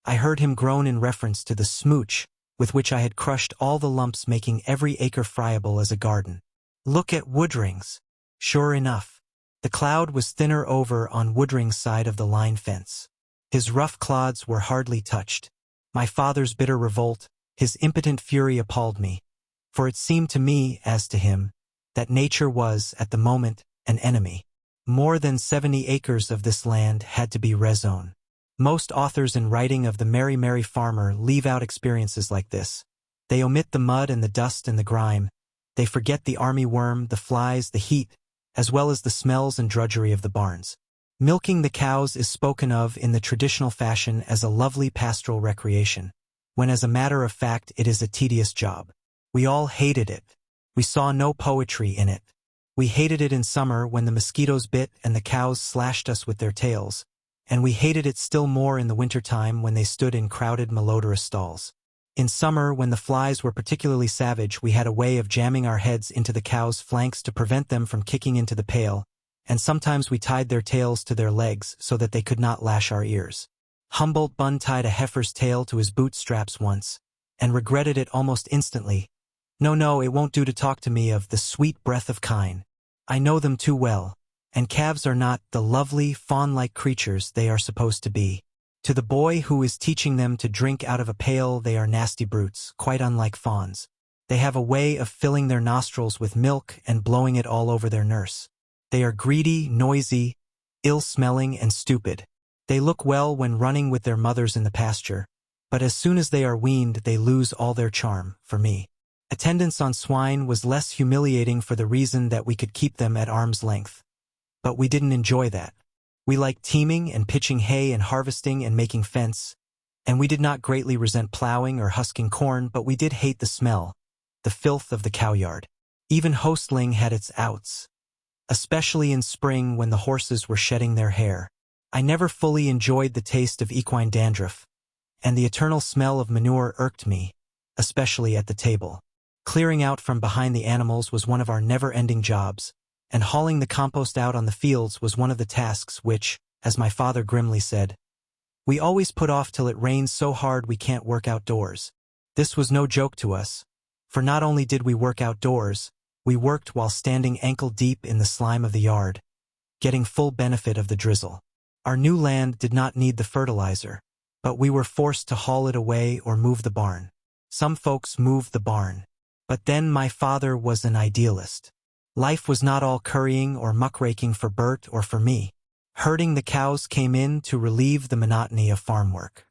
I heard him groan in reference to the smooch with which I had crushed all the lumps, making every acre friable as a garden. Look at Woodring's. Sure enough, the cloud was thinner over on Woodring's side of the line fence. His rough clods were hardly touched. My father's bitter revolt, his impotent fury appalled me, for it seemed to me, as to him, that nature was, at the moment, an enemy. More than 70 acres of this land had to be rezoned. Most authors in writing of the Merry Farmer leave out experiences like this. They omit the mud and the dust and the grime. They forget the army worm, the flies, the heat, as well as the smells and drudgery of the barns. Milking the cows is spoken of in the traditional fashion as a lovely pastoral recreation, when as a matter of fact it is a tedious job. We all hated it. We saw no poetry in it. We hated it in summer when the mosquitoes bit and the cows slashed us with their tails, and we hated it still more in the wintertime when they stood in crowded, malodorous stalls. In summer, when the flies were particularly savage, we had a way of jamming our heads into the cows' flanks to prevent them from kicking into the pail, and sometimes we tied their tails to their legs so that they could not lash our ears. Humboldt Bunn tied a heifer's tail to his boot straps once, and regretted it almost instantly. No, it won't do to talk to me of the sweet breath of kine. I know them too well, and calves are not the lovely, fawn-like creatures they are supposed to be. To the boy who is teaching them to drink out of a pail, they are nasty brutes, quite unlike fawns. They have a way of filling their nostrils with milk and blowing it all over their nurse. They are greedy, noisy, ill-smelling, and stupid. They look well when running with their mothers in the pasture, but as soon as they are weaned, they lose all their charm, for me. Attendance on swine was less humiliating for the reason that we could keep them at arm's length. But we didn't enjoy that. We liked teaming and pitching hay and harvesting and making fence, and we did not greatly resent plowing or husking corn, but we did hate the smell, the filth of the cowyard. Even hostling had its outs, especially in spring when the horses were shedding their hair. I never fully enjoyed the taste of equine dandruff, and the eternal smell of manure irked me, especially at the table. Clearing out from behind the animals was one of our never-ending jobs, and hauling the compost out on the fields was one of the tasks which, as my father grimly said, we always put off till it rains so hard we can't work outdoors. This was no joke to us, for not only did we work outdoors, we worked while standing ankle-deep in the slime of the yard, getting full benefit of the drizzle. Our new land did not need the fertilizer, but we were forced to haul it away or move the barn. Some folks moved the barn. But then my father was an idealist. Life was not all currying or muckraking for Bert or for me. Herding the cows came in to relieve the monotony of farm work.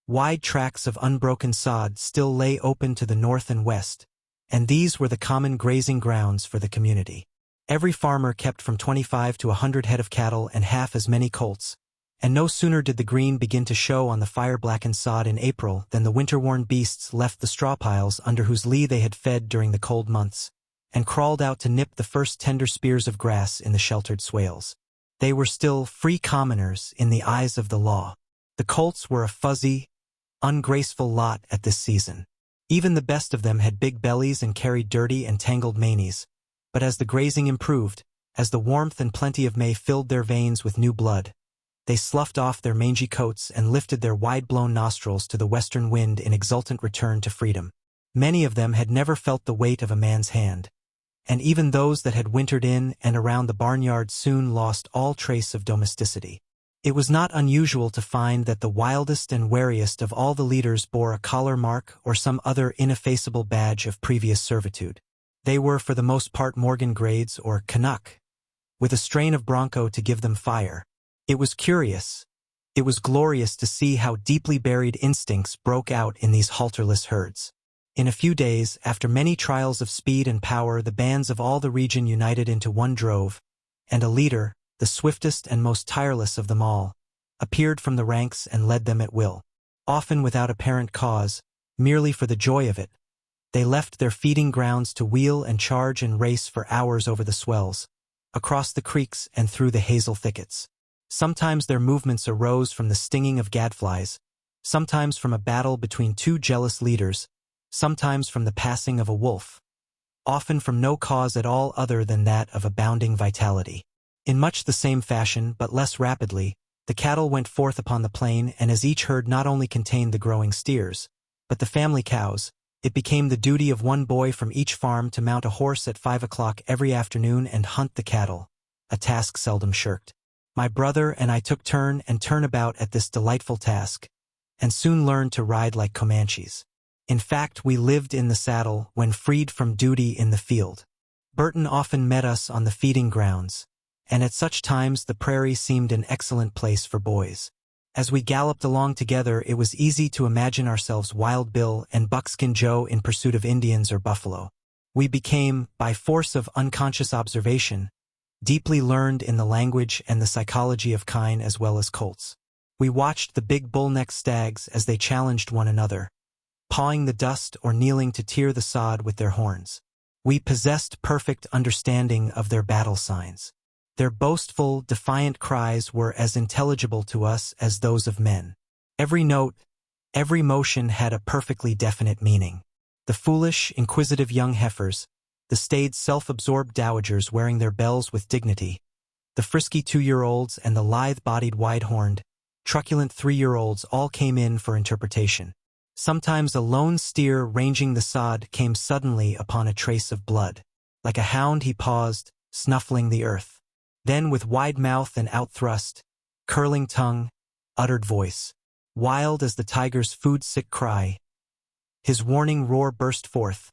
Wide tracts of unbroken sod still lay open to the north and west, and these were the common grazing grounds for the community. Every farmer kept from 25 to 100 head of cattle and half as many colts, and no sooner did the green begin to show on the fire-blackened sod in April than the winter-worn beasts left the straw piles under whose lee they had fed during the cold months, and crawled out to nip the first tender spears of grass in the sheltered swales. They were still free commoners in the eyes of the law. The colts were a fuzzy, ungraceful lot at this season. Even the best of them had big bellies and carried dirty and tangled manes, but as the grazing improved, as the warmth and plenty of May filled their veins with new blood, they sloughed off their mangy coats and lifted their wide-blown nostrils to the western wind in exultant return to freedom. Many of them had never felt the weight of a man's hand, and even those that had wintered in and around the barnyard soon lost all trace of domesticity. It was not unusual to find that the wildest and wariest of all the leaders bore a collar mark or some other ineffaceable badge of previous servitude. They were for the most part Morgan grades or Canuck, with a strain of Bronco to give them fire. It was curious. It was glorious to see how deeply buried instincts broke out in these halterless herds. In a few days, after many trials of speed and power, the bands of all the region united into one drove, and a leader, the swiftest and most tireless of them all, appeared from the ranks and led them at will. Often without apparent cause, merely for the joy of it, they left their feeding grounds to wheel and charge and race for hours over the swells, across the creeks and through the hazel thickets. Sometimes their movements arose from the stinging of gadflies, sometimes from a battle between two jealous leaders, sometimes from the passing of a wolf, often from no cause at all other than that of abounding vitality. In much the same fashion, but less rapidly, the cattle went forth upon the plain, and as each herd not only contained the growing steers, but the family cows, it became the duty of one boy from each farm to mount a horse at 5 o'clock every afternoon and hunt the cattle, a task seldom shirked. My brother and I took turn and turn about at this delightful task, and soon learned to ride like Comanches. In fact, we lived in the saddle when freed from duty in the field. Burton often met us on the feeding grounds, and at such times the prairie seemed an excellent place for boys. As we galloped along together, it was easy to imagine ourselves Wild Bill and Buckskin Joe in pursuit of Indians or buffalo. We became, by force of unconscious observation, deeply learned in the language and the psychology of kine as well as colts. We watched the big bull-necked stags as they challenged one another, pawing the dust or kneeling to tear the sod with their horns. We possessed perfect understanding of their battle signs. Their boastful, defiant cries were as intelligible to us as those of men. Every note, every motion had a perfectly definite meaning. The foolish, inquisitive young heifers, the staid, self-absorbed dowagers wearing their bells with dignity, the frisky 2-year-olds and the lithe-bodied, wide-horned, truculent 3-year-olds all came in for interpretation. Sometimes a lone steer ranging the sod came suddenly upon a trace of blood. Like a hound he paused, snuffling the earth. Then with wide mouth and outthrust, curling tongue, uttered voice, wild as the tiger's food-sick cry, his warning roar burst forth,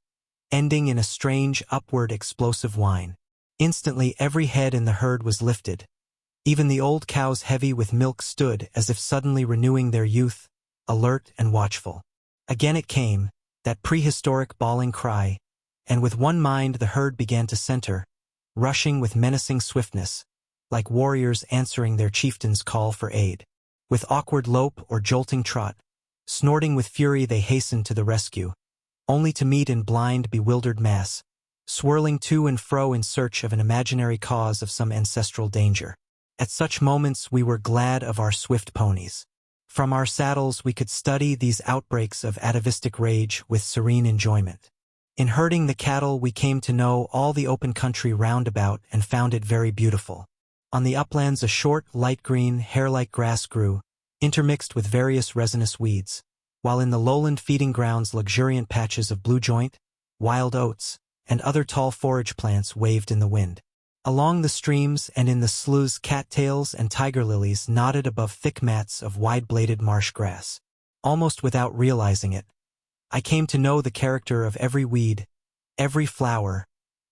ending in a strange, upward, explosive whine. Instantly every head in the herd was lifted. Even the old cows heavy with milk stood as if suddenly renewing their youth, alert and watchful. Again it came, that prehistoric bawling cry, and with one mind the herd began to center, rushing with menacing swiftness, like warriors answering their chieftain's call for aid. With awkward lope or jolting trot, snorting with fury they hastened to the rescue, only to meet in blind, bewildered mass, swirling to and fro in search of an imaginary cause of some ancestral danger. At such moments we were glad of our swift ponies. From our saddles we could study these outbreaks of atavistic rage with serene enjoyment. In herding the cattle we came to know all the open country round about and found it very beautiful. On the uplands a short, light green, hair-like grass grew, intermixed with various resinous weeds, while in the lowland feeding grounds luxuriant patches of blue joint, wild oats, and other tall forage plants waved in the wind. Along the streams and in the sloughs cattails and tiger lilies nodded above thick mats of wide-bladed marsh grass. Almost without realizing it, I came to know the character of every weed, every flower,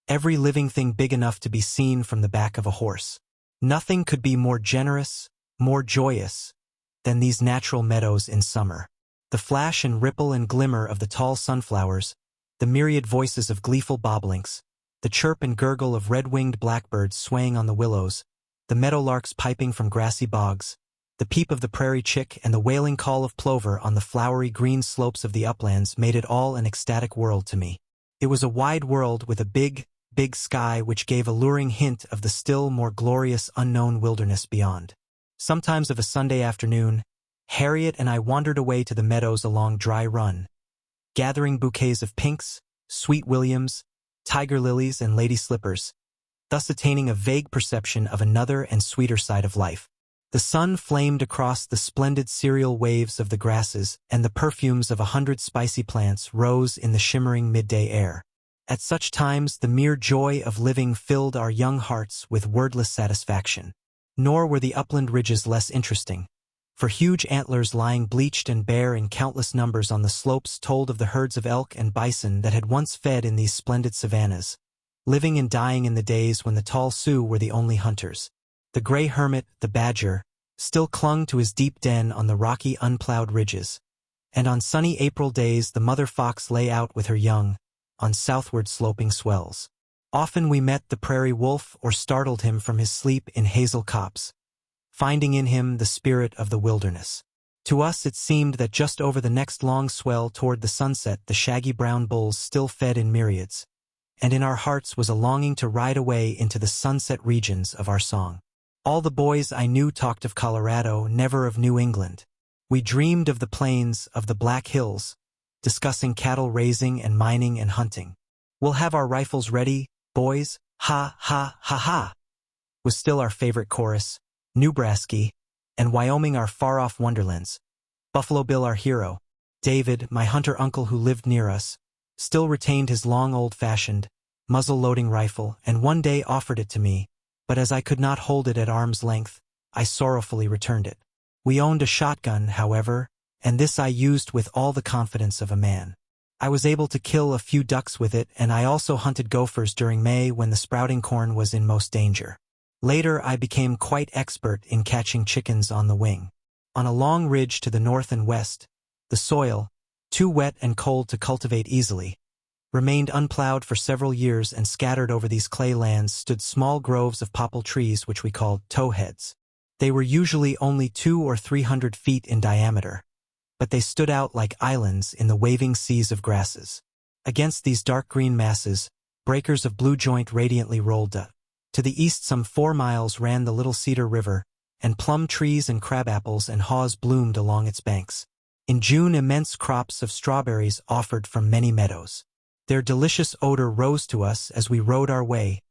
every living thing big enough to be seen from the back of a horse. Nothing could be more generous, more joyous, than these natural meadows in summer. The flash and ripple and glimmer of the tall sunflowers, the myriad voices of gleeful bobolinks, the chirp and gurgle of red-winged blackbirds swaying on the willows, the meadowlarks piping from grassy bogs, the peep of the prairie chick and the wailing call of plover on the flowery green slopes of the uplands made it all an ecstatic world to me. It was a wide world with a big, big sky which gave a luring hint of the still more glorious unknown wilderness beyond. Sometimes of a Sunday afternoon, Harriet and I wandered away to the meadows along Dry Run, gathering bouquets of pinks, sweet williams, tiger lilies, and lady slippers, thus attaining a vague perception of another and sweeter side of life. The sun flamed across the splendid cereal waves of the grasses, and the perfumes of 100 spicy plants rose in the shimmering midday air. At such times the mere joy of living filled our young hearts with wordless satisfaction. Nor were the upland ridges less interesting. for huge antlers lying bleached and bare in countless numbers on the slopes told of the herds of elk and bison that had once fed in these splendid savannas, living and dying in the days when the tall Sioux were the only hunters. The gray hermit, the badger, still clung to his deep den on the rocky unplowed ridges, and on sunny April days the mother fox lay out with her young, on southward sloping swells. Often we met the prairie wolf or startled him from his sleep in hazel copse, finding in him the spirit of the wilderness. To us it seemed that just over the next long swell toward the sunset the shaggy brown bulls still fed in myriads, and in our hearts was a longing to ride away into the sunset regions of our song. All the boys I knew talked of Colorado, never of New England. We dreamed of the plains, of the Black Hills, discussing cattle raising and mining and hunting. "We'll have our rifles ready, boys, ha, ha, ha, ha," was still our favorite chorus. Nebraska and Wyoming our far-off wonderlands. Buffalo Bill our hero. David, my hunter uncle who lived near us, still retained his long old-fashioned, muzzle-loading rifle and one day offered it to me, but as I could not hold it at arm's length, I sorrowfully returned it. We owned a shotgun, however, and this I used with all the confidence of a man. I was able to kill a few ducks with it, and I also hunted gophers during May when the sprouting corn was in most danger. Later I became quite expert in catching chickens on the wing. On a long ridge to the north and west, the soil, too wet and cold to cultivate easily, remained unplowed for several years, and scattered over these clay lands stood small groves of popple trees which we called towheads. They were usually only 200 or 300 feet in diameter, but they stood out like islands in the waving seas of grasses. Against these dark green masses, breakers of blue joint radiantly rolled up. To the east some 4 miles ran the Little Cedar River, and plum trees and crabapples and haws bloomed along its banks. In June immense crops of strawberries offered from many meadows. Their delicious odor rose to us as we rode our way,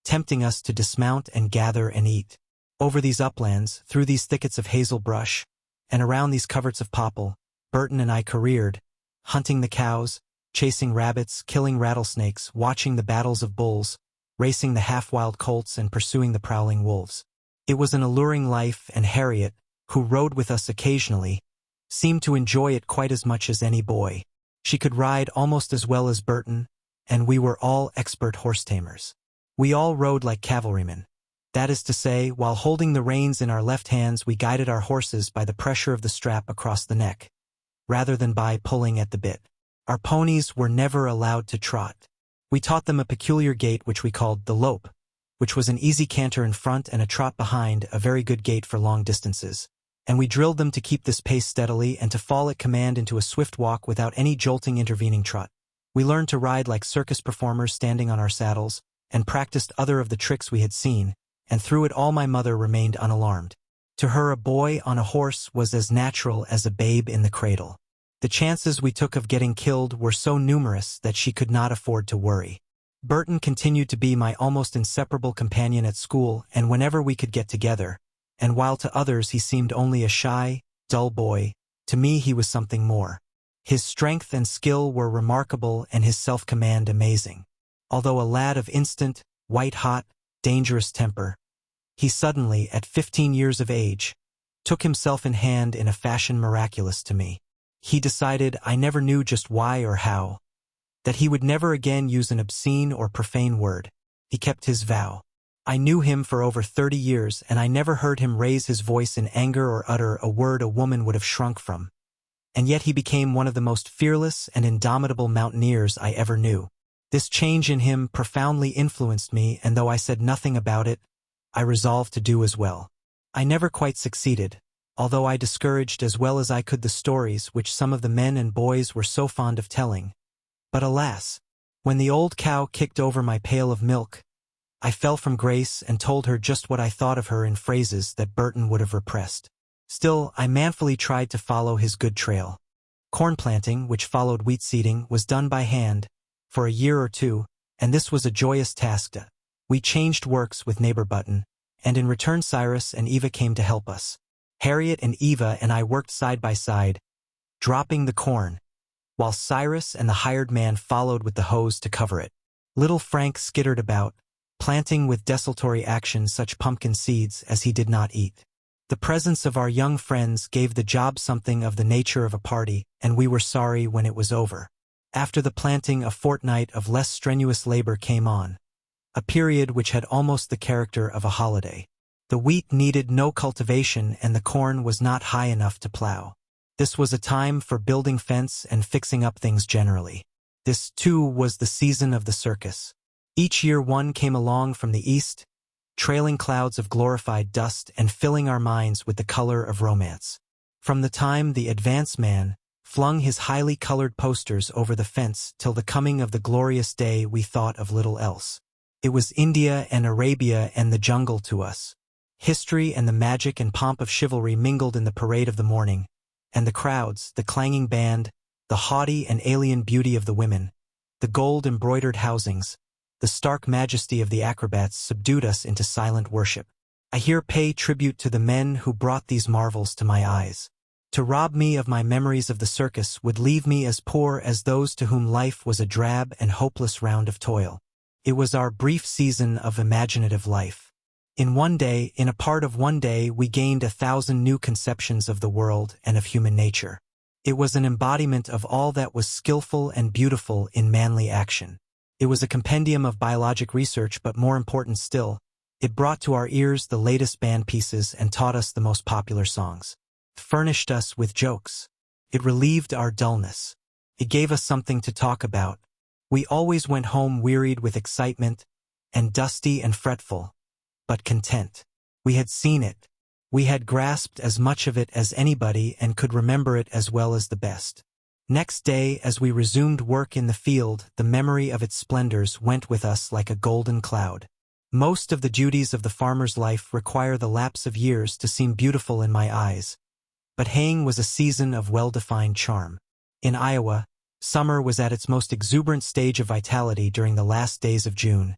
tempting us to dismount and gather and eat. Over these uplands, through these thickets of hazel brush, and around these coverts of popple, Burton and I careered, hunting the cows, chasing rabbits, killing rattlesnakes, watching the battles of bulls, racing the half-wild colts and pursuing the prowling wolves. It was an alluring life, and Harriet, who rode with us occasionally, seemed to enjoy it quite as much as any boy. She could ride almost as well as Burton, and we were all expert horse-tamers. We all rode like cavalrymen. That is to say, while holding the reins in our left hands we guided our horses by the pressure of the strap across the neck, rather than by pulling at the bit. Our ponies were never allowed to trot. We taught them a peculiar gait which we called the lope, which was an easy canter in front and a trot behind, a very good gait for long distances. And we drilled them to keep this pace steadily and to fall at command into a swift walk without any jolting intervening trot. We learned to ride like circus performers standing on our saddles, and practiced other of the tricks we had seen, and through it all my mother remained unalarmed. To her a boy on a horse was as natural as a babe in the cradle. The chances we took of getting killed were so numerous that she could not afford to worry. Burton continued to be my almost inseparable companion at school and whenever we could get together, and while to others he seemed only a shy, dull boy, to me he was something more. His strength and skill were remarkable and his self-command amazing. Although a lad of instant, white-hot, dangerous temper, he suddenly, at 15 years of age, took himself in hand in a fashion miraculous to me. He decided, I never knew just why or how, that he would never again use an obscene or profane word. He kept his vow. I knew him for over 30 years, and I never heard him raise his voice in anger or utter a word a woman would have shrunk from. And yet he became one of the most fearless and indomitable mountaineers I ever knew. This change in him profoundly influenced me, and though I said nothing about it, I resolved to do as well. I never quite succeeded, although I discouraged as well as I could the stories which some of the men and boys were so fond of telling. But alas, when the old cow kicked over my pail of milk, I fell from grace and told her just what I thought of her in phrases that Burton would have repressed. Still, I manfully tried to follow his good trail. Corn planting, which followed wheat seeding, was done by hand, for a year or two, and this was a joyous task. We changed works with neighbor Button, and in return Cyrus and Eva came to help us. Harriet and Eva and I worked side by side, dropping the corn, while Cyrus and the hired man followed with the hose to cover it. Little Frank skittered about, planting with desultory action such pumpkin seeds as he did not eat. The presence of our young friends gave the job something of the nature of a party, and we were sorry when it was over. After the planting, a fortnight of less strenuous labor came on, a period which had almost the character of a holiday. The wheat needed no cultivation and the corn was not high enough to plow. This was a time for building fence and fixing up things generally. This, too, was the season of the circus. Each year one came along from the east, trailing clouds of glorified dust and filling our minds with the color of romance. From the time the advance man flung his highly colored posters over the fence till the coming of the glorious day, we thought of little else. It was India and Arabia and the jungle to us. History and the magic and pomp of chivalry mingled in the parade of the morning, and the crowds, the clanging band, the haughty and alien beauty of the women, the gold-embroidered housings, the stark majesty of the acrobats subdued us into silent worship. I here pay tribute to the men who brought these marvels to my eyes. To rob me of my memories of the circus would leave me as poor as those to whom life was a drab and hopeless round of toil. It was our brief season of imaginative life. In one day, in a part of one day, we gained 1,000 new conceptions of the world and of human nature. It was an embodiment of all that was skillful and beautiful in manly action. It was a compendium of biologic research, but more important still, it brought to our ears the latest band pieces and taught us the most popular songs. It furnished us with jokes. It relieved our dullness. It gave us something to talk about. We always went home wearied with excitement, and dusty and fretful, but content. We had seen it. We had grasped as much of it as anybody and could remember it as well as the best. Next day, as we resumed work in the field, the memory of its splendors went with us like a golden cloud. Most of the duties of the farmer's life require the lapse of years to seem beautiful in my eyes, but haying was a season of well-defined charm. In Iowa, summer was at its most exuberant stage of vitality during the last days of June,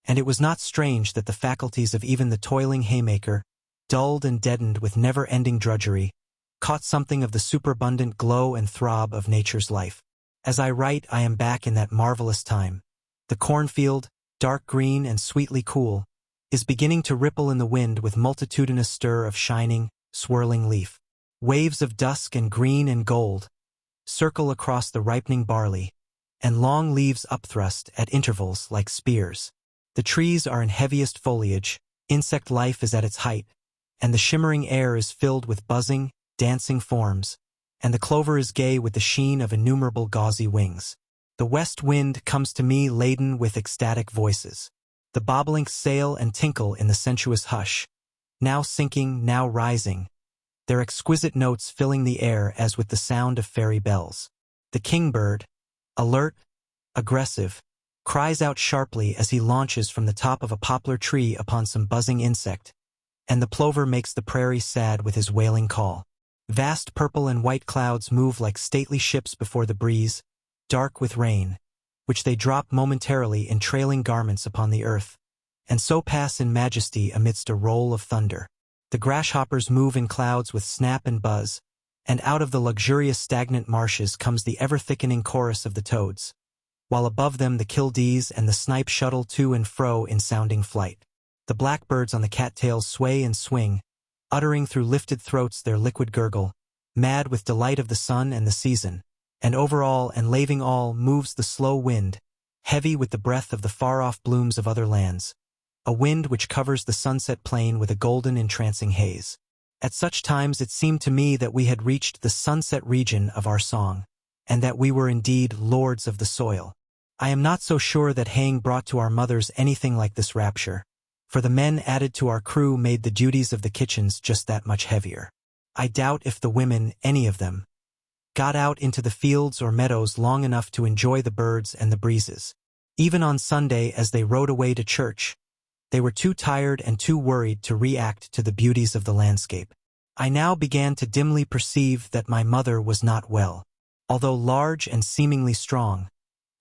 and it was not strange that the faculties of even the toiling haymaker, dulled and deadened with never-ending drudgery, caught something of the superabundant glow and throb of nature's life. As I write, I am back in that marvelous time. The cornfield, dark green and sweetly cool, is beginning to ripple in the wind with multitudinous stir of shining, swirling leaf. Waves of dusk and green and gold circle across the ripening barley, and long leaves upthrust at intervals like spears. The trees are in heaviest foliage, insect life is at its height, and the shimmering air is filled with buzzing, dancing forms, and the clover is gay with the sheen of innumerable gauzy wings. The west wind comes to me laden with ecstatic voices. The bobolinks sail and tinkle in the sensuous hush, now sinking, now rising, their exquisite notes filling the air as with the sound of fairy bells. The kingbird, alert, aggressive, cries out sharply as he launches from the top of a poplar tree upon some buzzing insect, and the plover makes the prairie sad with his wailing call. Vast purple and white clouds move like stately ships before the breeze, dark with rain, which they drop momentarily in trailing garments upon the earth, and so pass in majesty amidst a roll of thunder. The grasshoppers move in clouds with snap and buzz, and out of the luxurious stagnant marshes comes the ever-thickening chorus of the toads, while above them the kildees and the snipe shuttle to and fro in sounding flight. The blackbirds on the cattails sway and swing, uttering through lifted throats their liquid gurgle, mad with delight of the sun and the season, and over all and laving all moves the slow wind, heavy with the breath of the far-off blooms of other lands, a wind which covers the sunset plain with a golden entrancing haze. At such times it seemed to me that we had reached the sunset region of our song, and that we were indeed lords of the soil. I am not so sure that haying brought to our mothers anything like this rapture, for the men added to our crew made the duties of the kitchens just that much heavier. I doubt if the women, any of them, got out into the fields or meadows long enough to enjoy the birds and the breezes. Even on Sunday, as they rode away to church, they were too tired and too worried to react to the beauties of the landscape. I now began to dimly perceive that my mother was not well. Although large and seemingly strong,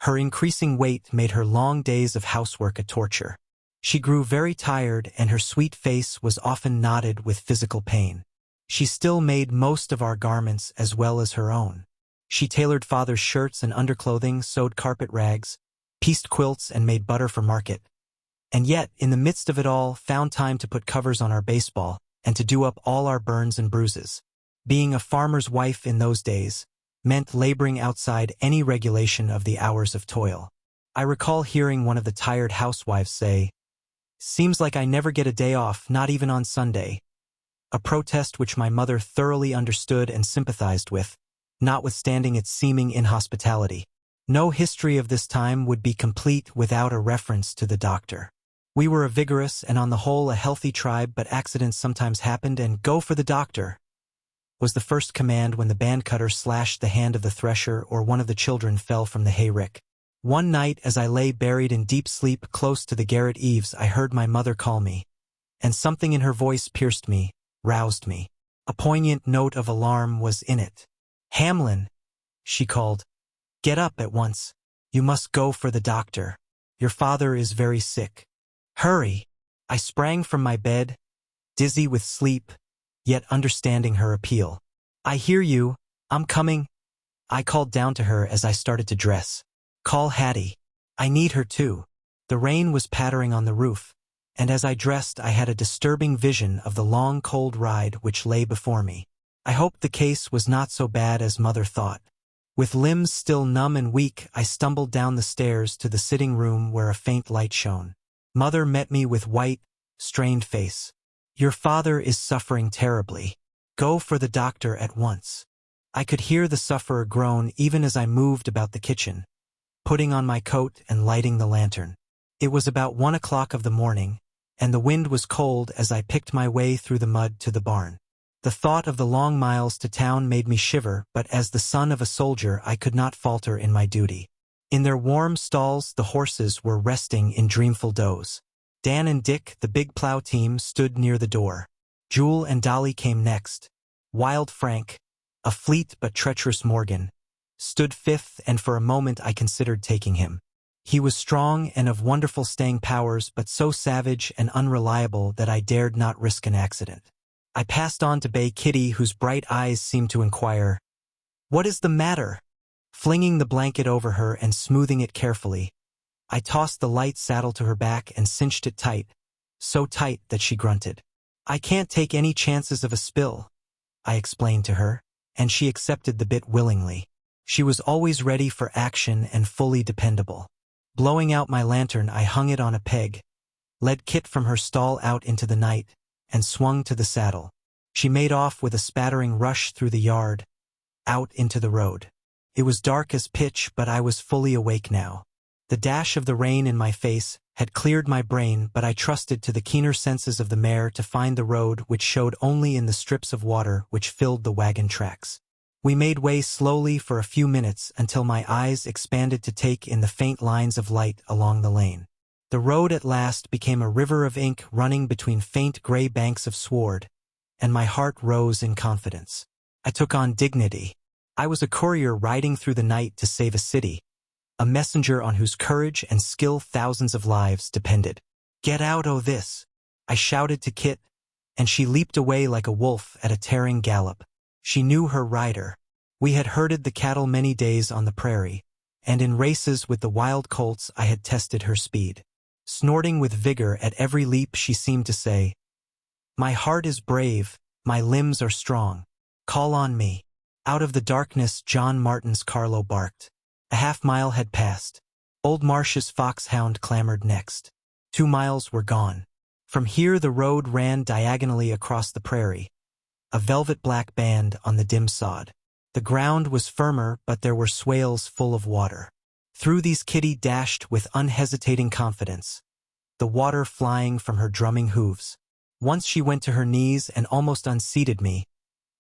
her increasing weight made her long days of housework a torture. She grew very tired and her sweet face was often knotted with physical pain. She still made most of our garments as well as her own. She tailored father's shirts and underclothing, sewed carpet rags, pieced quilts and made butter for market. And yet, in the midst of it all, found time to put covers on our baseball, and to do up all our burns and bruises. Being a farmer's wife in those days meant laboring outside any regulation of the hours of toil. I recall hearing one of the tired housewives say, "Seems like I never get a day off, not even on Sunday," a protest which my mother thoroughly understood and sympathized with, notwithstanding its seeming inhospitality. No history of this time would be complete without a reference to the doctor. We were a vigorous and on the whole a healthy tribe, but accidents sometimes happened, and "Go for the doctor" was the first command when the band cutter slashed the hand of the thresher or one of the children fell from the hay rick. One night as I lay buried in deep sleep close to the garret eaves, I heard my mother call me, and something in her voice pierced me, roused me. A poignant note of alarm was in it. "Hamlin," she called, "get up at once. You must go for the doctor. Your father is very sick. Hurry." I sprang from my bed, dizzy with sleep, yet understanding her appeal. "I hear you. I'm coming," I called down to her as I started to dress. "Call Hattie. I need her too." The rain was pattering on the roof, and as I dressed I had a disturbing vision of the long cold ride which lay before me. I hoped the case was not so bad as Mother thought. With limbs still numb and weak, I stumbled down the stairs to the sitting room where a faint light shone. Mother met me with white, strained face. "Your father is suffering terribly. Go for the doctor at once." I could hear the sufferer groan even as I moved about the kitchen, putting on my coat and lighting the lantern. It was about 1 o'clock of the morning, and the wind was cold as I picked my way through the mud to the barn. The thought of the long miles to town made me shiver, but as the son of a soldier I could not falter in my duty. In their warm stalls the horses were resting in dreamful doze. Dan and Dick, the big plow team, stood near the door. Jewel and Dolly came next. Wild Frank, a fleet but treacherous Morgan, stood fifth, and for a moment I considered taking him. He was strong and of wonderful staying powers, but so savage and unreliable that I dared not risk an accident. I passed on to bay Kitty, whose bright eyes seemed to inquire, "What is the matter?" Flinging the blanket over her and smoothing it carefully, I tossed the light saddle to her back and cinched it tight, so tight that she grunted. "I can't take any chances of a spill," I explained to her, and she accepted the bit willingly. She was always ready for action and fully dependable. Blowing out my lantern, I hung it on a peg, led Kit from her stall out into the night, and swung to the saddle. She made off with a spattering rush through the yard, out into the road. It was dark as pitch, but I was fully awake now. The dash of the rain in my face had cleared my brain, but I trusted to the keener senses of the mare to find the road, which showed only in the strips of water which filled the wagon tracks. We made way slowly for a few minutes until my eyes expanded to take in the faint lines of light along the lane. The road at last became a river of ink running between faint gray banks of sward, and my heart rose in confidence. I took on dignity. I was a courier riding through the night to save a city, a messenger on whose courage and skill thousands of lives depended. "Get out o' this," I shouted to Kit, and she leaped away like a wolf at a tearing gallop. She knew her rider. We had herded the cattle many days on the prairie, and in races with the wild colts I had tested her speed. Snorting with vigor at every leap, she seemed to say, "My heart is brave, my limbs are strong. Call on me." Out of the darkness John Martin's Carlo barked. A half-mile had passed. Old Marsh's foxhound clamored next. 2 miles were gone. From here the road ran diagonally across the prairie, a velvet-black band on the dim sod. The ground was firmer, but there were swales full of water. Through these Kitty dashed with unhesitating confidence, the water flying from her drumming hooves. Once she went to her knees and almost unseated me,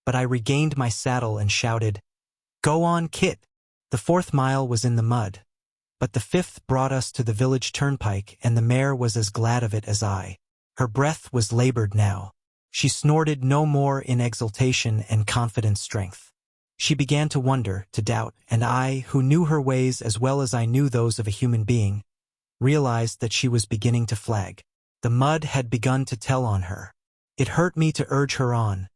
but I regained my saddle and shouted, "Go on, Kit!" The 4th mile was in the mud, but the 5th brought us to the village turnpike, and the mare was as glad of it as I. Her breath was labored now. She snorted no more in exultation and confident strength. She began to wonder, to doubt, and I, who knew her ways as well as I knew those of a human being, realized that she was beginning to flag. The mud had begun to tell on her. It hurt me to urge her on,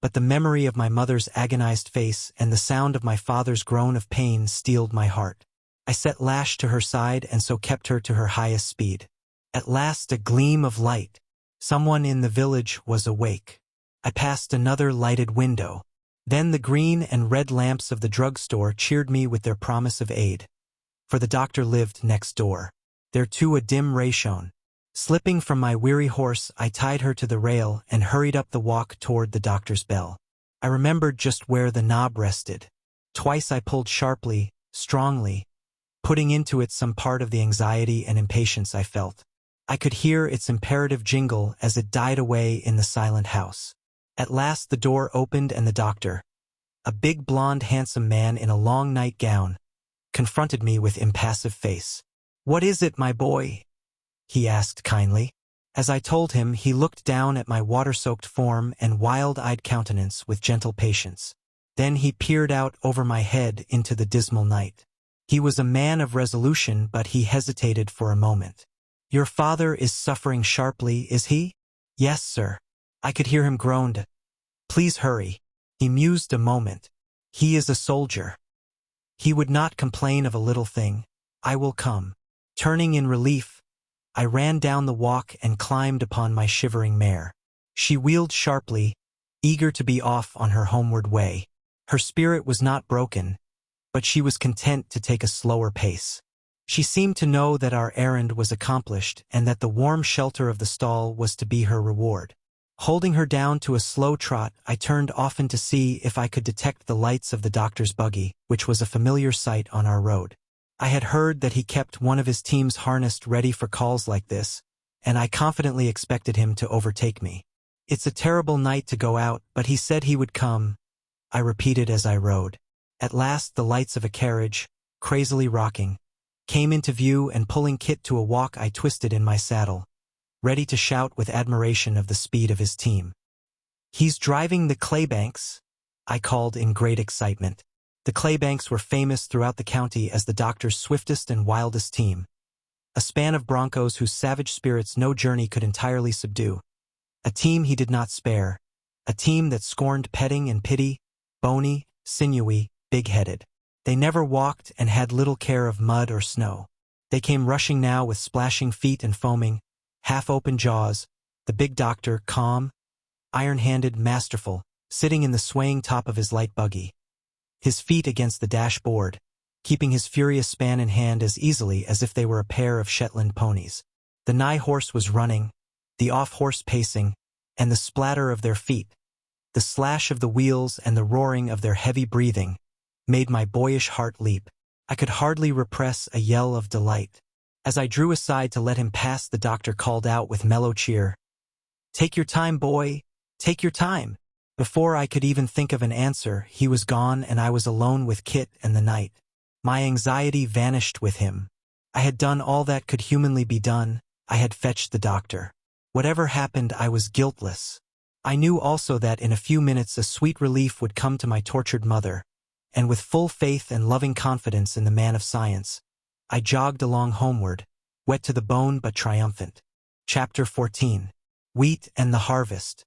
but the memory of my mother's agonized face and the sound of my father's groan of pain steeled my heart. I set lash to her side and so kept her to her highest speed. At last a gleam of light. Someone in the village was awake. I passed another lighted window. Then the green and red lamps of the drugstore cheered me with their promise of aid. For the doctor lived next door. There too a dim ray shone. Slipping from my weary horse, I tied her to the rail and hurried up the walk toward the doctor's bell. I remembered just where the knob rested. Twice I pulled sharply, strongly, putting into it some part of the anxiety and impatience I felt. I could hear its imperative jingle as it died away in the silent house. At last the door opened and the doctor, a big blonde handsome man in a long nightgown, confronted me with impassive face. "What is it, my boy?" he asked kindly. As I told him, he looked down at my water-soaked form and wild-eyed countenance with gentle patience. Then he peered out over my head into the dismal night. He was a man of resolution, but he hesitated for a moment. "Your father is suffering sharply, is he?" "Yes, sir." I could hear him groan. "Please hurry." He mused a moment. "He is a soldier. He would not complain of a little thing. I will come." Turning in relief, I ran down the walk and climbed upon my shivering mare. She wheeled sharply, eager to be off on her homeward way. Her spirit was not broken, but she was content to take a slower pace. She seemed to know that our errand was accomplished and that the warm shelter of the stall was to be her reward. Holding her down to a slow trot, I turned often to see if I could detect the lights of the doctor's buggy, which was a familiar sight on our road. I had heard that he kept one of his teams harnessed ready for calls like this, and I confidently expected him to overtake me. "It's a terrible night to go out, but he said he would come," I repeated as I rode. At last the lights of a carriage, crazily rocking, came into view, and pulling Kit to a walk I twisted in my saddle, ready to shout with admiration of the speed of his team. "He's driving the Claybanks," I called in great excitement. The Claybanks were famous throughout the county as the doctor's swiftest and wildest team, a span of broncos whose savage spirits no journey could entirely subdue. A team he did not spare, a team that scorned petting and pity, bony, sinewy, big-headed. They never walked and had little care of mud or snow. They came rushing now with splashing feet and foaming, half-open jaws, the big doctor, calm, iron-handed, masterful, sitting in the swaying top of his light buggy, his feet against the dashboard, keeping his furious span in hand as easily as if they were a pair of Shetland ponies. The nigh horse was running, the off horse pacing, and the splatter of their feet, the slash of the wheels and the roaring of their heavy breathing, made my boyish heart leap. I could hardly repress a yell of delight. As I drew aside to let him pass, the doctor called out with mellow cheer, "Take your time, boy, take your time." Before I could even think of an answer, he was gone and I was alone with Kit and the night. My anxiety vanished with him. I had done all that could humanly be done. I had fetched the doctor. Whatever happened, I was guiltless. I knew also that in a few minutes a sweet relief would come to my tortured mother, and with full faith and loving confidence in the man of science, I jogged along homeward, wet to the bone but triumphant. Chapter 14. Wheat and the Harvest.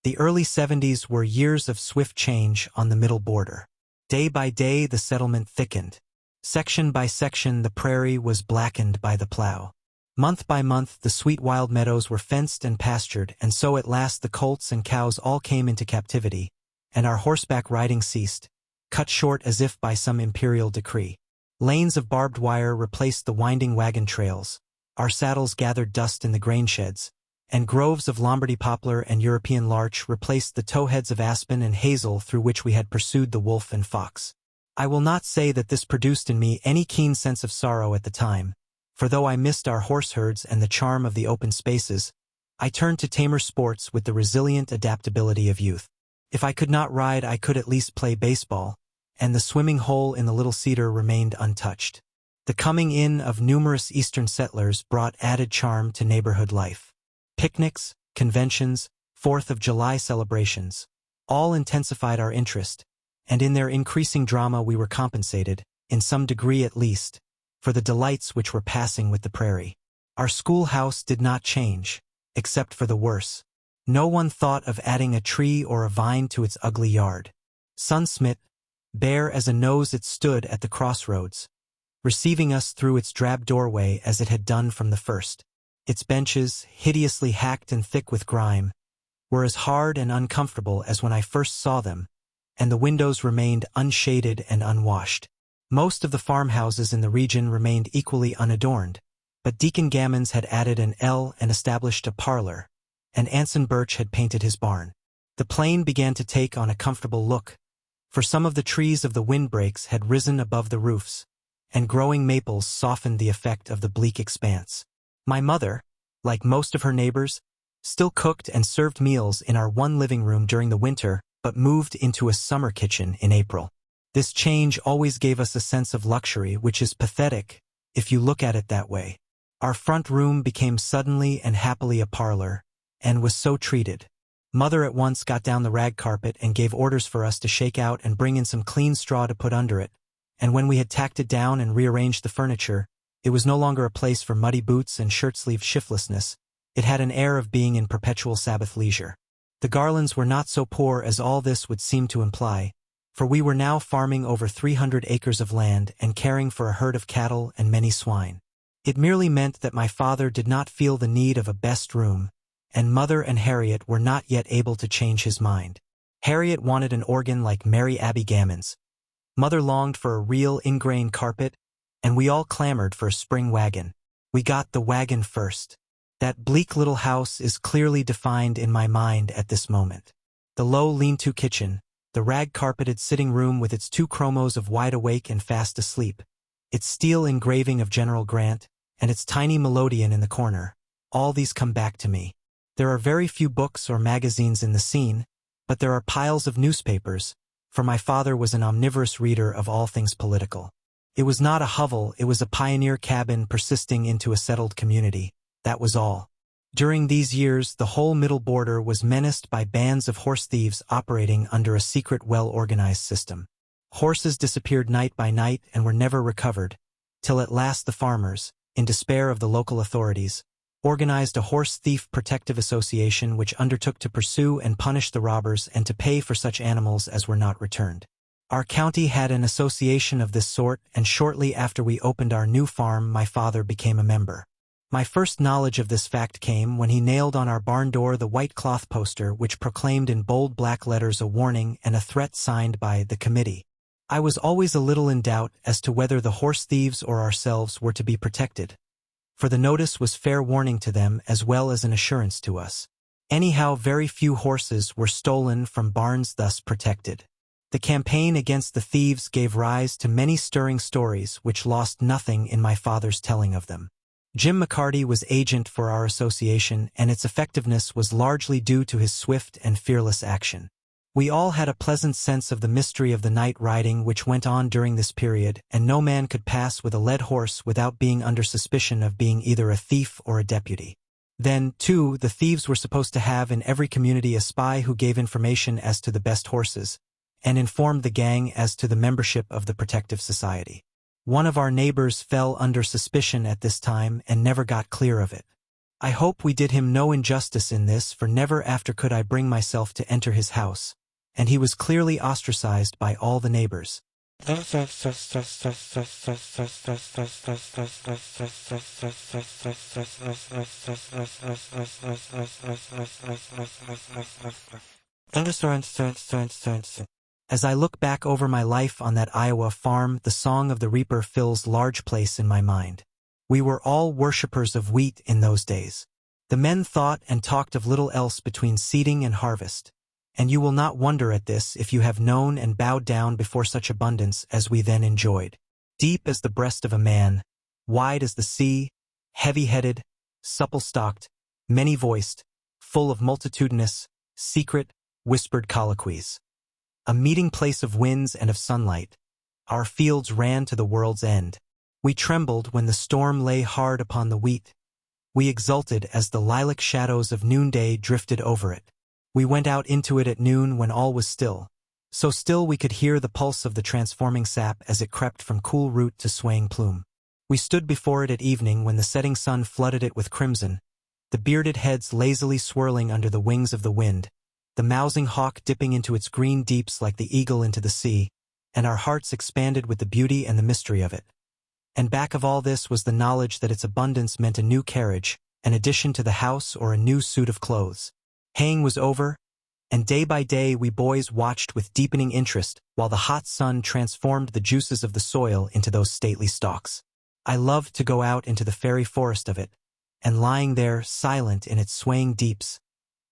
The early 70s were years of swift change on the middle border. Day by day the settlement thickened. Section by section the prairie was blackened by the plow. Month by month the sweet wild meadows were fenced and pastured, and so at last the colts and cows all came into captivity, and our horseback riding ceased, cut short as if by some imperial decree. Lanes of barbed wire replaced the winding wagon trails, our saddles gathered dust in the grain sheds, and groves of Lombardy poplar and European larch replaced the towheads of aspen and hazel through which we had pursued the wolf and fox. I will not say that this produced in me any keen sense of sorrow at the time, for though I missed our horse herds and the charm of the open spaces, I turned to tamer sports with the resilient adaptability of youth. If I could not ride, I could at least play baseball, and the swimming hole in the Little Cedar remained untouched. The coming in of numerous Eastern settlers brought added charm to neighborhood life. Picnics, conventions, 4th of July celebrations, all intensified our interest, and in their increasing drama we were compensated, in some degree at least, for the delights which were passing with the prairie. Our schoolhouse did not change, except for the worse. No one thought of adding a tree or a vine to its ugly yard. Sun-smit, bare as a nose, it stood at the crossroads, receiving us through its drab doorway as it had done from the first. Its benches, hideously hacked and thick with grime, were as hard and uncomfortable as when I first saw them, and the windows remained unshaded and unwashed. Most of the farmhouses in the region remained equally unadorned, but Deacon Gammons had added an ell and established a parlor, and Anson Birch had painted his barn. The plain began to take on a comfortable look, for some of the trees of the windbreaks had risen above the roofs, and growing maples softened the effect of the bleak expanse. My mother, like most of her neighbors, still cooked and served meals in our one living room during the winter, but moved into a summer kitchen in April. This change always gave us a sense of luxury, which is pathetic, if you look at it that way. Our front room became suddenly and happily a parlor, and was so treated. Mother at once got down the rag carpet and gave orders for us to shake out and bring in some clean straw to put under it, and when we had tacked it down and rearranged the furniture, it was no longer a place for muddy boots and shirt-sleeve shiftlessness. It had an air of being in perpetual Sabbath leisure. The Garlands were not so poor as all this would seem to imply, for we were now farming over 300 acres of land and caring for a herd of cattle and many swine. It merely meant that my father did not feel the need of a best room, and Mother and Harriet were not yet able to change his mind. Harriet wanted an organ like Mary Abby Gammons. Mother longed for a real ingrain carpet, and we all clamored for a spring wagon. We got the wagon first. That bleak little house is clearly defined in my mind at this moment. The low lean-to kitchen, the rag-carpeted sitting room with its 2 chromos of wide awake and fast asleep, its steel engraving of General Grant, and its tiny melodeon in the corner, all these come back to me. There are very few books or magazines in the scene, but there are piles of newspapers, for my father was an omnivorous reader of all things political. It was not a hovel, it was a pioneer cabin persisting into a settled community. That was all. During these years, the whole middle border was menaced by bands of horse thieves operating under a secret, well-organized system. Horses disappeared night by night and were never recovered, till at last the farmers, in despair of the local authorities, organized a horse thief protective association which undertook to pursue and punish the robbers and to pay for such animals as were not returned. Our county had an association of this sort, and shortly after we opened our new farm, my father became a member. My first knowledge of this fact came when he nailed on our barn door the white cloth poster which proclaimed in bold black letters a warning and a threat signed by the committee. I was always a little in doubt as to whether the horse thieves or ourselves were to be protected, for the notice was fair warning to them as well as an assurance to us. Anyhow, very few horses were stolen from barns thus protected. The campaign against the thieves gave rise to many stirring stories which lost nothing in my father's telling of them. Jim McCarty was agent for our association, and its effectiveness was largely due to his swift and fearless action. We all had a pleasant sense of the mystery of the night riding which went on during this period, and no man could pass with a led horse without being under suspicion of being either a thief or a deputy. Then, too, the thieves were supposed to have in every community a spy who gave information as to the best horses, and informed the gang as to the membership of the protective society. One of our neighbors fell under suspicion at this time and never got clear of it. I hope we did him no injustice in this, for never after could I bring myself to enter his house, and he was clearly ostracized by all the neighbors. As I look back over my life on that Iowa farm, the song of the reaper fills large place in my mind. We were all worshippers of wheat in those days. The men thought and talked of little else between seeding and harvest, and you will not wonder at this if you have known and bowed down before such abundance as we then enjoyed. Deep as the breast of a man, wide as the sea, heavy-headed, supple-stalked, many-voiced, full of multitudinous, secret, whispered colloquies. A meeting place of winds and of sunlight, our fields ran to the world's end. We trembled when the storm lay hard upon the wheat. We exulted as the lilac shadows of noonday drifted over it. We went out into it at noon when all was still, so still we could hear the pulse of the transforming sap as it crept from cool root to swaying plume. We stood before it at evening when the setting sun flooded it with crimson, the bearded heads lazily swirling under the wings of the wind, the mousing hawk dipping into its green deeps like the eagle into the sea, and our hearts expanded with the beauty and the mystery of it. And back of all this was the knowledge that its abundance meant a new carriage, an addition to the house, or a new suit of clothes. Haying was over, and day by day we boys watched with deepening interest while the hot sun transformed the juices of the soil into those stately stalks. I loved to go out into the fairy forest of it, and lying there, silent in its swaying deeps,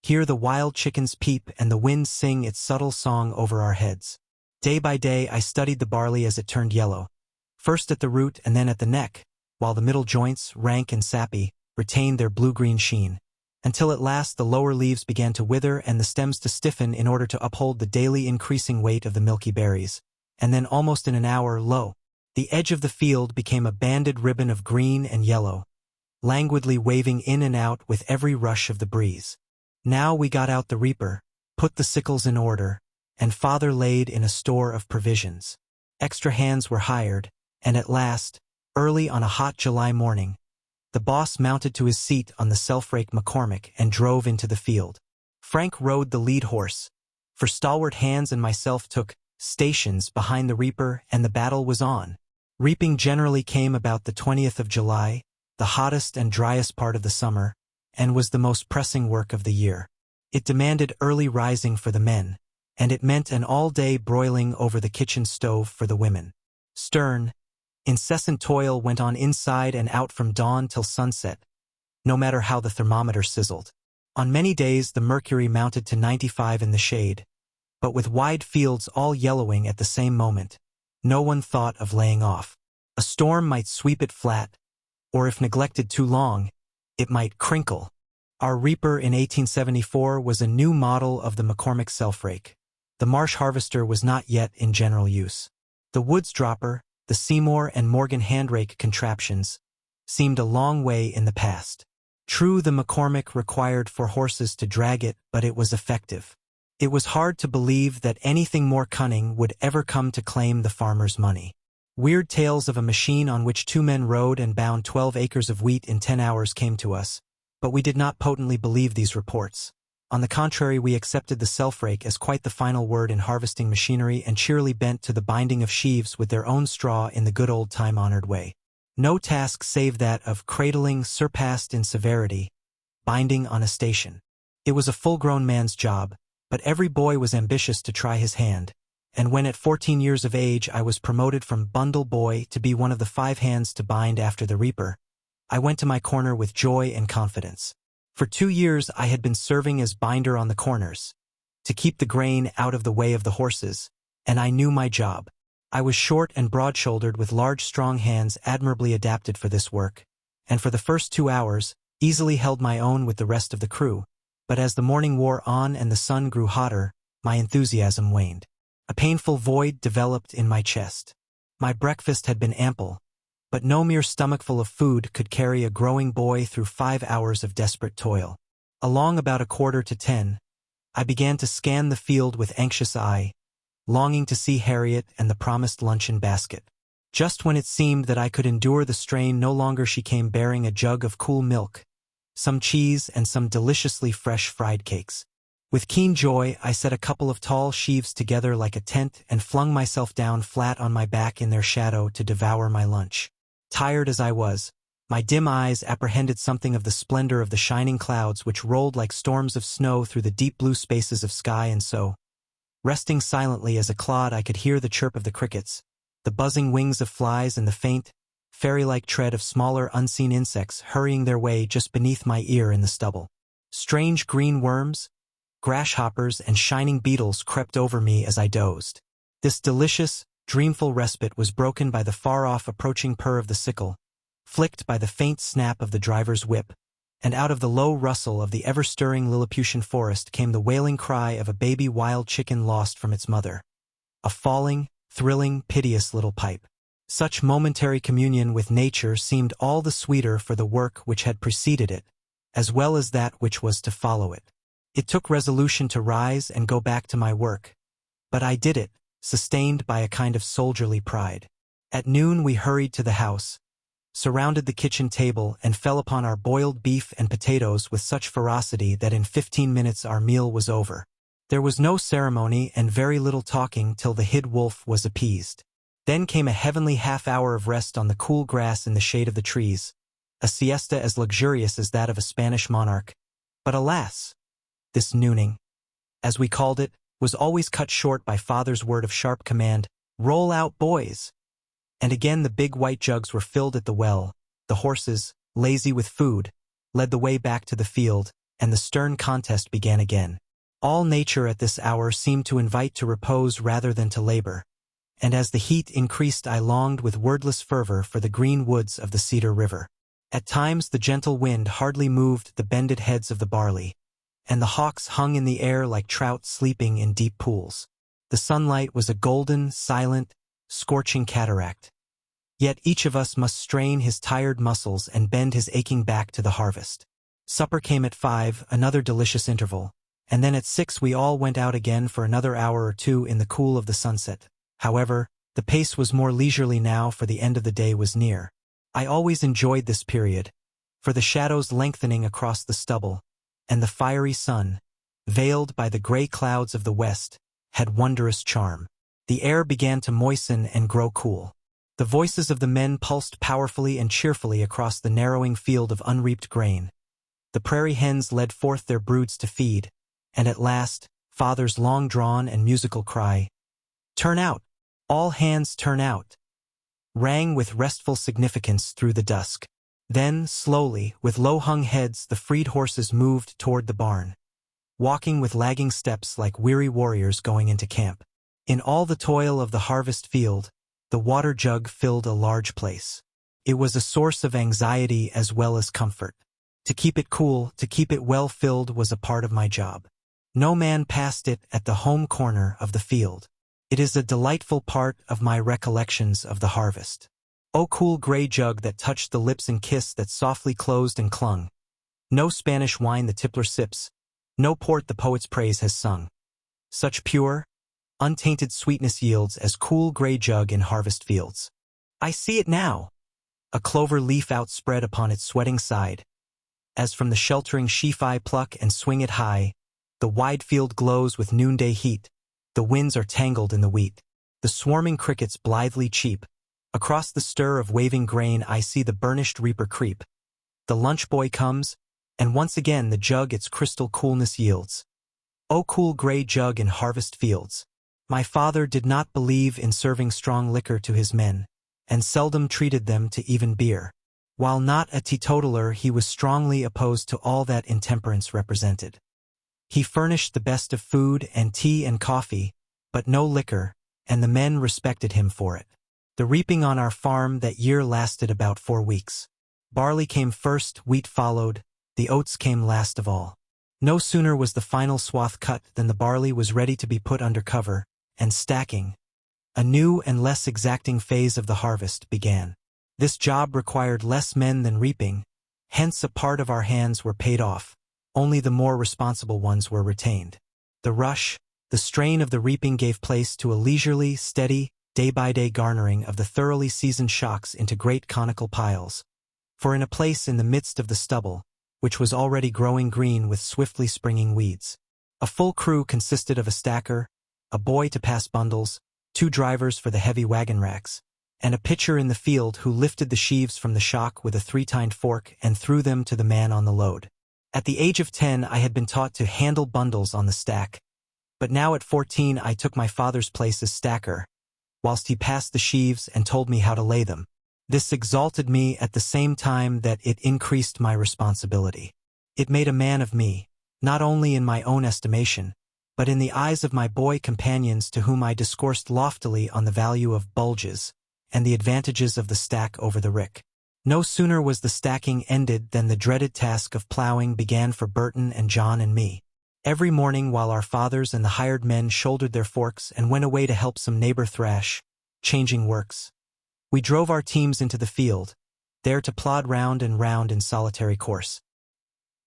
hear the wild chickens peep and the wind sing its subtle song over our heads. Day by day I studied the barley as it turned yellow, first at the root and then at the neck, while the middle joints, rank and sappy, retained their blue-green sheen, until at last the lower leaves began to wither and the stems to stiffen in order to uphold the daily increasing weight of the milky berries. And then almost in an hour, lo, the edge of the field became a banded ribbon of green and yellow, languidly waving in and out with every rush of the breeze. Now we got out the reaper, put the sickles in order, and father laid in a store of provisions. Extra hands were hired, and at last, early on a hot July morning, the boss mounted to his seat on the self-rake McCormick and drove into the field. Frank rode the lead horse, for stalwart Hands and myself took stations behind the reaper, and the battle was on. Reaping generally came about the 20th of July, the hottest and driest part of the summer, and was the most pressing work of the year. It demanded early rising for the men, and it meant an all-day broiling over the kitchen stove for the women. Stern, incessant toil went on inside and out from dawn till sunset, no matter how the thermometer sizzled. On many days the mercury mounted to 95 in the shade, but with wide fields all yellowing at the same moment, no one thought of laying off. A storm might sweep it flat, or if neglected too long, it might crinkle. Our reaper in 1874 was a new model of the McCormick self-rake. The Marsh harvester was not yet in general use. The Woods dropper, the Seymour and Morgan handrake contraptions, seemed a long way in the past. True, the McCormick required 4 horses to drag it, but it was effective. It was hard to believe that anything more cunning would ever come to claim the farmer's money. Weird tales of a machine on which 2 men rode and bound 12 acres of wheat in 10 hours came to us, but we did not potently believe these reports. On the contrary, we accepted the self-rake as quite the final word in harvesting machinery and cheerily bent to the binding of sheaves with their own straw in the good old time-honored way. No task save that of cradling surpassed in severity, binding on a station. It was a full-grown man's job, but every boy was ambitious to try his hand, and when at 14 years of age I was promoted from bundle boy to be one of the 5 hands to bind after the reaper, I went to my corner with joy and confidence. For 2 years I had been serving as binder on the corners, to keep the grain out of the way of the horses, and I knew my job. I was short and broad-shouldered with large strong hands admirably adapted for this work, and for the first 2 hours, easily held my own with the rest of the crew, but as the morning wore on and the sun grew hotter, my enthusiasm waned. A painful void developed in my chest. My breakfast had been ample, but no mere stomachful of food could carry a growing boy through 5 hours of desperate toil. Along about 9:45, I began to scan the field with anxious eye, longing to see Harriet and the promised luncheon basket. Just when it seemed that I could endure the strain no longer, she came bearing a jug of cool milk, some cheese, and some deliciously fresh fried cakes. With keen joy, I set a couple of tall sheaves together like a tent and flung myself down flat on my back in their shadow to devour my lunch. Tired as I was, my dim eyes apprehended something of the splendor of the shining clouds which rolled like storms of snow through the deep blue spaces of sky, and so, resting silently as a clod, I could hear the chirp of the crickets, the buzzing wings of flies, and the faint, fairy-like tread of smaller unseen insects hurrying their way just beneath my ear in the stubble. Strange green worms, grasshoppers, and shining beetles crept over me as I dozed. This delicious, dreamful respite was broken by the far-off approaching purr of the sickle, flicked by the faint snap of the driver's whip, and out of the low rustle of the ever-stirring Lilliputian forest came the wailing cry of a baby wild chicken lost from its mother. A falling, thrilling, piteous little pipe. Such momentary communion with nature seemed all the sweeter for the work which had preceded it, as well as that which was to follow it. It took resolution to rise and go back to my work, but I did it, sustained by a kind of soldierly pride. At noon we hurried to the house, surrounded the kitchen table, and fell upon our boiled beef and potatoes with such ferocity that in 15 minutes our meal was over. There was no ceremony and very little talking till the hid wolf was appeased. Then came a heavenly half-hour of rest on the cool grass in the shade of the trees, a siesta as luxurious as that of a Spanish monarch. But alas! this nooning, as we called it, was always cut short by Father's word of sharp command, "Roll out, boys!" And again the big white jugs were filled at the well, the horses, lazy with food, led the way back to the field, and the stern contest began again. All nature at this hour seemed to invite to repose rather than to labor, and as the heat increased I longed with wordless fervor for the green woods of the Cedar River. At times the gentle wind hardly moved the bended heads of the barley, and the hawks hung in the air like trout sleeping in deep pools. The sunlight was a golden, silent, scorching cataract. Yet each of us must strain his tired muscles and bend his aching back to the harvest. Supper came at 5, another delicious interval, and then at 6 we all went out again for another hour or two in the cool of the sunset. However, the pace was more leisurely now, for the end of the day was near. I always enjoyed this period, for the shadows lengthening across the stubble, and the fiery sun, veiled by the gray clouds of the west, had wondrous charm. The air began to moisten and grow cool. The voices of the men pulsed powerfully and cheerfully across the narrowing field of unreaped grain. The prairie hens led forth their broods to feed, and at last, Father's long-drawn and musical cry, "Turn out! All hands turn out!" rang with restful significance through the dusk. Then, slowly, with low-hung heads, the freed horses moved toward the barn, walking with lagging steps like weary warriors going into camp. In all the toil of the harvest field, the water jug filled a large place. It was a source of anxiety as well as comfort. To keep it cool, to keep it well filled was a part of my job. No man passed it at the home corner of the field. It is a delightful part of my recollections of the harvest. O cool gray jug that touched the lips and kiss that softly closed and clung. No Spanish wine the tippler sips, no port the poet's praise has sung. Such pure, untainted sweetness yields as cool gray jug in harvest fields. I see it now, a clover leaf outspread upon its sweating side. As from the sheltering sheaf I pluck and swing it high, the wide field glows with noonday heat. The winds are tangled in the wheat. The swarming crickets blithely cheep. Across the stir of waving grain I see the burnished reaper creep. The lunch boy comes, and once again the jug its crystal coolness yields. O cool gray jug in harvest fields. My father did not believe in serving strong liquor to his men, and seldom treated them to even beer. While not a teetotaler, he was strongly opposed to all that intemperance represented. He furnished the best of food and tea and coffee, but no liquor, and the men respected him for it. The reaping on our farm that year lasted about 4 weeks. Barley came first, wheat followed, the oats came last of all. No sooner was the final swath cut than the barley was ready to be put under cover, and stacking, a new and less exacting phase of the harvest, began. This job required less men than reaping, hence a part of our hands were paid off, only the more responsible ones were retained. The rush, the strain of the reaping gave place to a leisurely, steady, day-by-day garnering of the thoroughly seasoned shocks into great conical piles. For in a place in the midst of the stubble, which was already growing green with swiftly springing weeds, a full crew consisted of a stacker, a boy to pass bundles, 2 drivers for the heavy wagon racks, and a pitcher in the field who lifted the sheaves from the shock with a 3-tined fork and threw them to the man on the load. At the age of 10 I had been taught to handle bundles on the stack, but now at 14 I took my father's place as stacker, whilst he passed the sheaves and told me how to lay them. This exalted me at the same time that it increased my responsibility. It made a man of me, not only in my own estimation, but in the eyes of my boy companions to whom I discoursed loftily on the value of bulges and the advantages of the stack over the rick. No sooner was the stacking ended than the dreaded task of plowing began for Burton and John and me. Every morning while our fathers and the hired men shouldered their forks and went away to help some neighbor thrash, changing works, we drove our teams into the field, there to plod round and round in solitary course.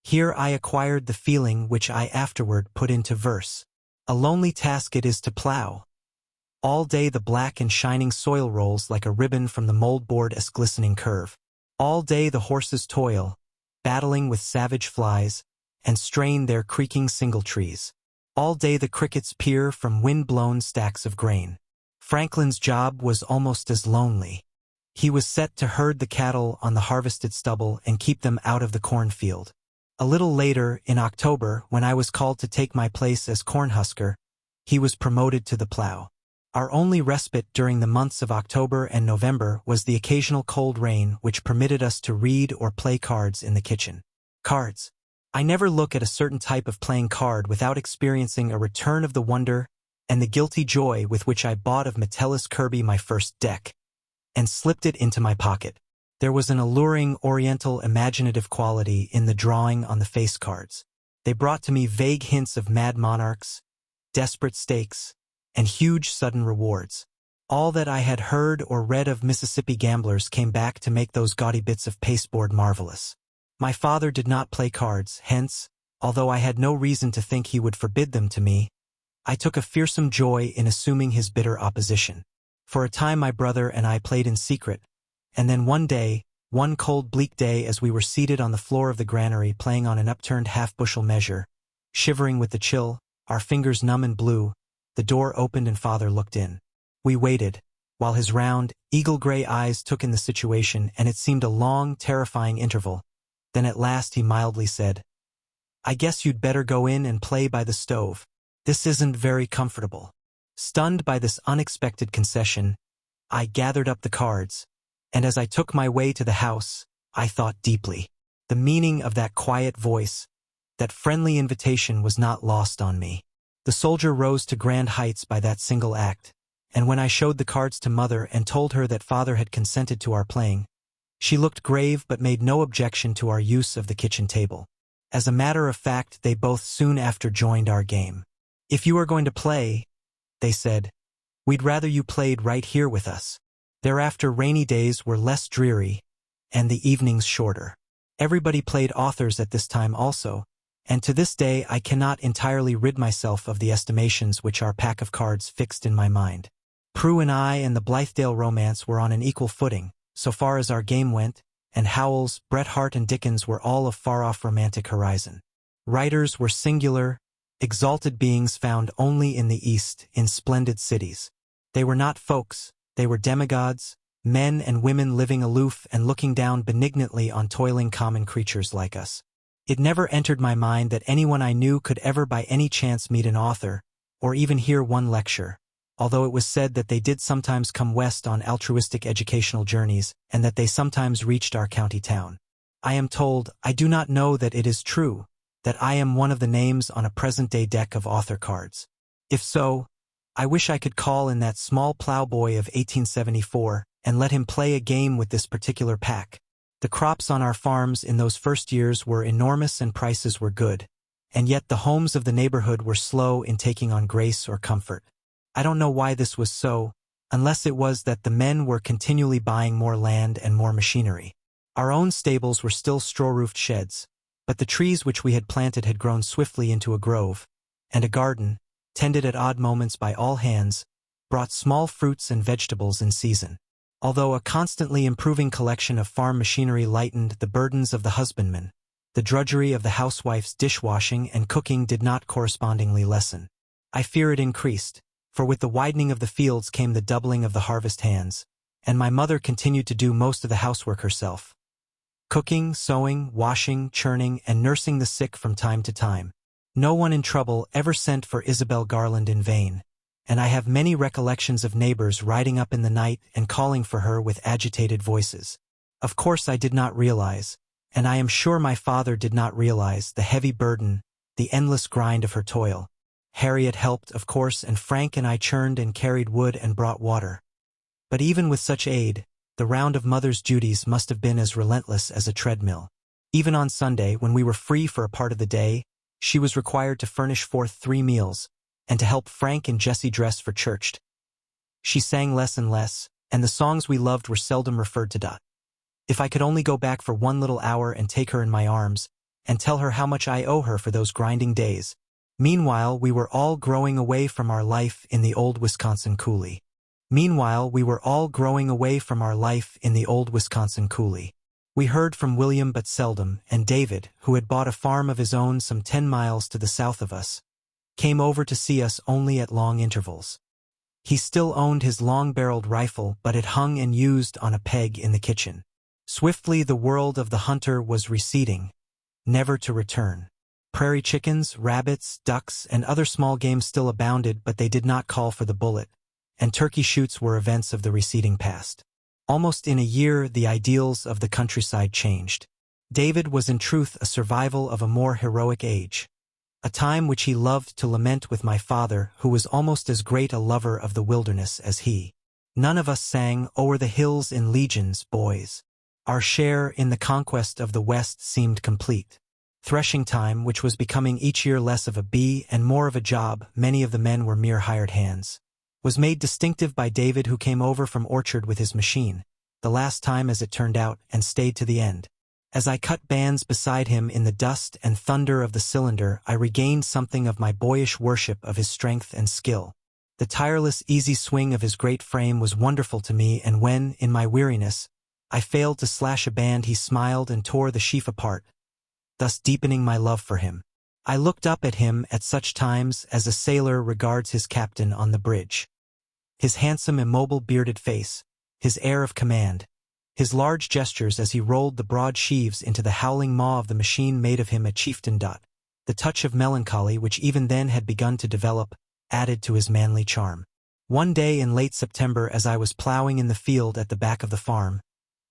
Here I acquired the feeling which I afterward put into verse. A lonely task it is to plow. All day the black and shining soil rolls like a ribbon from the moldboard's glistening curve. All day the horses toil, battling with savage flies, and strain their creaking singletrees. All day the crickets peer from wind-blown stacks of grain. Franklin's job was almost as lonely. He was set to herd the cattle on the harvested stubble and keep them out of the cornfield. A little later, in October, when I was called to take my place as cornhusker, he was promoted to the plow. Our only respite during the months of October and November was the occasional cold rain which permitted us to read or play cards in the kitchen. Cards. I never look at a certain type of playing card without experiencing a return of the wonder and the guilty joy with which I bought of Metellus Kirby my first deck, and slipped it into my pocket. There was an alluring oriental imaginative quality in the drawing on the face cards. They brought to me vague hints of mad monarchs, desperate stakes, and huge sudden rewards. All that I had heard or read of Mississippi gamblers came back to make those gaudy bits of pasteboard marvelous. My father did not play cards, hence, although I had no reason to think he would forbid them to me, I took a fearsome joy in assuming his bitter opposition. For a time my brother and I played in secret, and then one day, one cold bleak day as we were seated on the floor of the granary playing on an upturned half-bushel measure, shivering with the chill, our fingers numb and blue, the door opened and father looked in. We waited, while his round, eagle-gray eyes took in the situation, and it seemed a long, terrifying interval. Then at last he mildly said, "I guess you'd better go in and play by the stove. This isn't very comfortable." Stunned by this unexpected concession, I gathered up the cards, and as I took my way to the house, I thought deeply. The meaning of that quiet voice, that friendly invitation was not lost on me. The soldier rose to grand heights by that single act, and when I showed the cards to Mother and told her that Father had consented to our playing, she looked grave but made no objection to our use of the kitchen table. As a matter of fact, they both soon after joined our game. "If you are going to play," they said, "we'd rather you played right here with us." Thereafter rainy days were less dreary, and the evenings shorter. Everybody played authors at this time also, and to this day I cannot entirely rid myself of the estimations which our pack of cards fixed in my mind. Prue and I and the Blithedale romance were on an equal footing, so far as our game went, and Howells, Bret Harte and Dickens were all of far-off romantic horizon. Writers were singular, exalted beings found only in the East, in splendid cities. They were not folks, they were demigods, men and women living aloof and looking down benignantly on toiling common creatures like us. It never entered my mind that anyone I knew could ever by any chance meet an author, or even hear one lecture, although it was said that they did sometimes come west on altruistic educational journeys, and that they sometimes reached our county town. I am told, I do not know that it is true, that I am one of the names on a present-day deck of author cards. If so, I wish I could call in that small plowboy of 1874 and let him play a game with this particular pack. The crops on our farms in those first years were enormous and prices were good, and yet the homes of the neighborhood were slow in taking on grace or comfort. I don't know why this was so, unless it was that the men were continually buying more land and more machinery. Our own stables were still straw-roofed sheds, but the trees which we had planted had grown swiftly into a grove, and a garden, tended at odd moments by all hands, brought small fruits and vegetables in season. Although a constantly improving collection of farm machinery lightened the burdens of the husbandman, the drudgery of the housewife's dishwashing and cooking did not correspondingly lessen. I fear it increased, for with the widening of the fields came the doubling of the harvest hands, and my mother continued to do most of the housework herself, cooking, sewing, washing, churning, and nursing the sick from time to time. No one in trouble ever sent for Isabel Garland in vain, and I have many recollections of neighbors riding up in the night and calling for her with agitated voices. Of course I did not realize, and I am sure my father did not realize, the heavy burden, the endless grind of her toil. Harriet helped, of course, and Frank and I churned and carried wood and brought water. But even with such aid, the round of mother's duties must have been as relentless as a treadmill. Even on Sunday, when we were free for a part of the day, she was required to furnish forth 3 meals, and to help Frank and Jessie dress for church. She sang less and less, and the songs we loved were seldom referred to. If I could only go back for one little hour and take her in my arms, and tell her how much I owe her for those grinding days. Meanwhile, we were all growing away from our life in the old Wisconsin coulee. We heard from William but seldom, and David, who had bought a farm of his own some 10 miles to the south of us, came over to see us only at long intervals. He still owned his long-barreled rifle, but it hung and used on a peg in the kitchen. Swiftly the world of the hunter was receding. never to return. Prairie chickens, rabbits, ducks, and other small game still abounded, but they did not call for the bullet, and turkey shoots were events of the receding past. Almost in a year, the ideals of the countryside changed. David was in truth a survival of a more heroic age, a time which he loved to lament with my father, who was almost as great a lover of the wilderness as he. None of us sang "O'er the hills in legions, boys." Our share in the conquest of the West seemed complete. Threshing time, which was becoming each year less of a bee and more of a job, many of the men were mere hired hands, was made distinctive by David, who came over from Orchard with his machine, the last time as it turned out, and stayed to the end. As I cut bands beside him in the dust and thunder of the cylinder, I regained something of my boyish worship of his strength and skill. The tireless, easy swing of his great frame was wonderful to me, and when, in my weariness, I failed to slash a band, he smiled and tore the sheaf apart, thus deepening my love for him. I looked up at him at such times as a sailor regards his captain on the bridge. His handsome, immobile, bearded face, his air of command, his large gestures as he rolled the broad sheaves into the howling maw of the machine made of him a chieftain. The touch of melancholy, which even then had begun to develop, added to his manly charm. One day in late September, as I was plowing in the field at the back of the farm,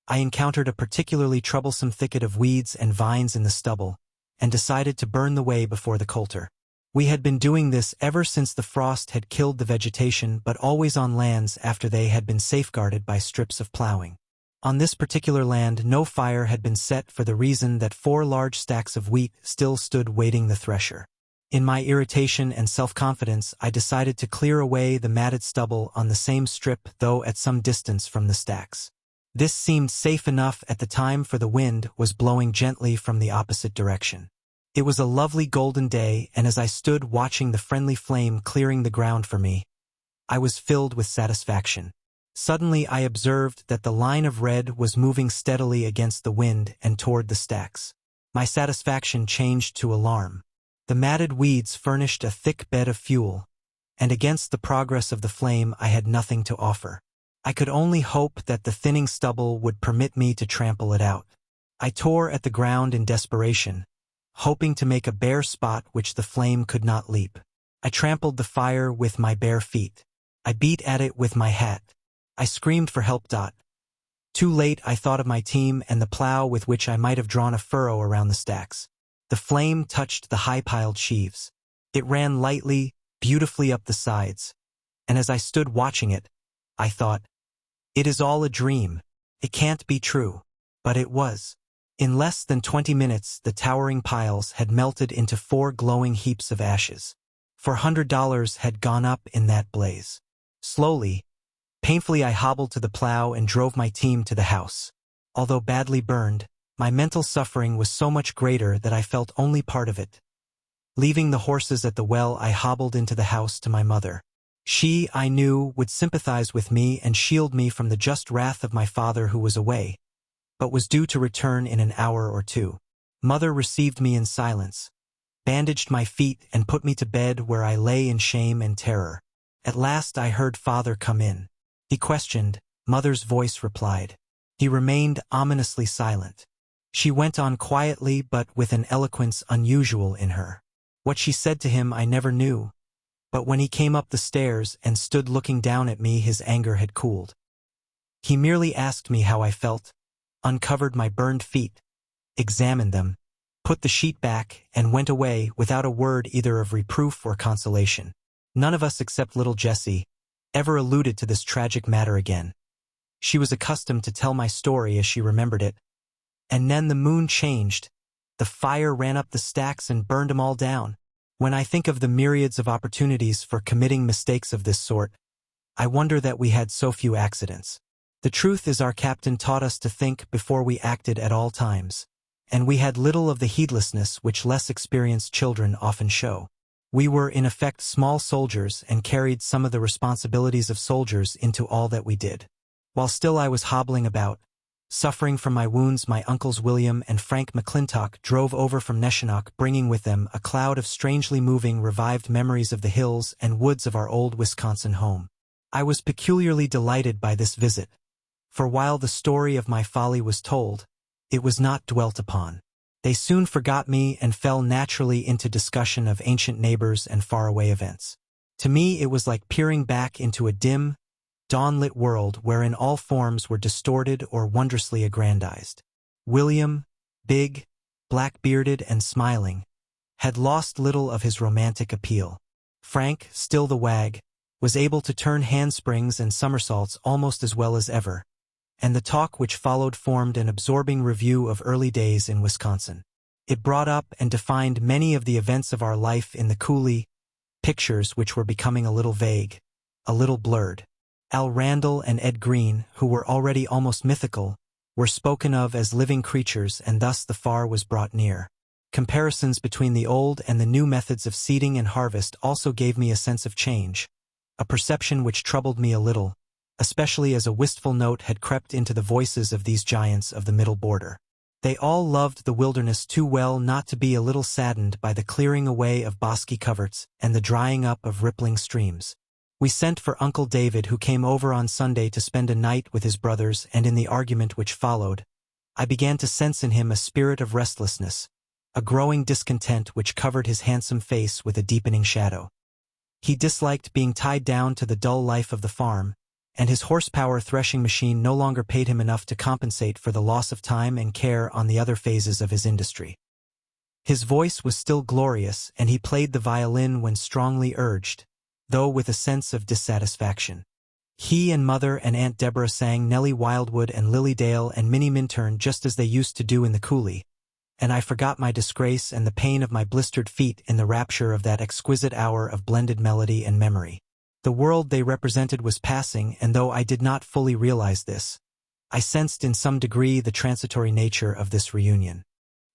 I encountered a particularly troublesome thicket of weeds and vines in the stubble, and decided to burn the way before the coulter. We had been doing this ever since the frost had killed the vegetation, but always on lands after they had been safeguarded by strips of plowing. On this particular land no fire had been set, for the reason that 4 large stacks of wheat still stood waiting the thresher. In my irritation and self-confidence, I decided to clear away the matted stubble on the same strip, though at some distance from the stacks. This seemed safe enough at the time, for the wind was blowing gently from the opposite direction. It was a lovely golden day, and as I stood watching the friendly flame clearing the ground for me, I was filled with satisfaction. Suddenly I observed that the line of red was moving steadily against the wind and toward the stacks. My satisfaction changed to alarm. The matted weeds furnished a thick bed of fuel, and against the progress of the flame I had nothing to offer. I could only hope that the thinning stubble would permit me to trample it out. I tore at the ground in desperation, hoping to make a bare spot which the flame could not leap. I trampled the fire with my bare feet. I beat at it with my hat. I screamed for help. Too late I thought of my team and the plow with which I might have drawn a furrow around the stacks. The flame touched the high-piled sheaves. It ran lightly, beautifully up the sides, and as I stood watching it, I thought, "It is all a dream. It can't be true." But it was. In less than 20 minutes the towering piles had melted into 4 glowing heaps of ashes. $400 had gone up in that blaze. Slowly, painfully I hobbled to the plow and drove my team to the house. Although badly burned, my mental suffering was so much greater that I felt only part of it. Leaving the horses at the well, I hobbled into the house to my mother. She, I knew, would sympathize with me and shield me from the just wrath of my father, who was away, but was due to return in an hour or 2. Mother received me in silence, bandaged my feet, and put me to bed, where I lay in shame and terror. At last I heard father come in. He questioned. Mother's voice replied. He remained ominously silent. She went on quietly, but with an eloquence unusual in her. What she said to him I never knew, but when he came up the stairs and stood looking down at me, his anger had cooled. He merely asked me how I felt, uncovered my burned feet, examined them, put the sheet back, and went away without a word either of reproof or consolation. None of us except little Jessie ever alluded to this tragic matter again. She was accustomed to tell my story as she remembered it. And then the moon changed. The fire ran up the stacks and burned them all down. When I think of the myriads of opportunities for committing mistakes of this sort, I wonder that we had so few accidents. The truth is, our captain taught us to think before we acted at all times, and we had little of the heedlessness which less experienced children often show. We were in effect small soldiers and carried some of the responsibilities of soldiers into all that we did. While still I was hobbling about, suffering from my wounds, my uncles William and Frank McClintock drove over from Neshonoc, bringing with them a cloud of strangely moving, revived memories of the hills and woods of our old Wisconsin home. I was peculiarly delighted by this visit, for while the story of my folly was told, it was not dwelt upon. They soon forgot me and fell naturally into discussion of ancient neighbors and faraway events. To me, it was like peering back into a dim, dawn-lit world wherein all forms were distorted or wondrously aggrandized. William, big, black-bearded and smiling, had lost little of his romantic appeal. Frank, still the wag, was able to turn handsprings and somersaults almost as well as ever, and the talk which followed formed an absorbing review of early days in Wisconsin. It brought up and defined many of the events of our life in the coulee, pictures which were becoming a little vague, a little blurred. Al Randall and Ed Green, who were already almost mythical, were spoken of as living creatures, and thus the far was brought near. Comparisons between the old and the new methods of seeding and harvest also gave me a sense of change, a perception which troubled me a little, especially as a wistful note had crept into the voices of these giants of the middle border. They all loved the wilderness too well not to be a little saddened by the clearing away of bosky coverts and the drying up of rippling streams. We sent for Uncle David, who came over on Sunday to spend a night with his brothers, and in the argument which followed, I began to sense in him a spirit of restlessness, a growing discontent which covered his handsome face with a deepening shadow. He disliked being tied down to the dull life of the farm, and his horsepower threshing machine no longer paid him enough to compensate for the loss of time and care on the other phases of his industry. His voice was still glorious, and he played the violin when strongly urged, though with a sense of dissatisfaction. He and Mother and Aunt Deborah sang Nellie Wildwood and Lily Dale and Minnie Minturn just as they used to do in the coulee, and I forgot my disgrace and the pain of my blistered feet in the rapture of that exquisite hour of blended melody and memory. The world they represented was passing, and though I did not fully realize this, I sensed in some degree the transitory nature of this reunion.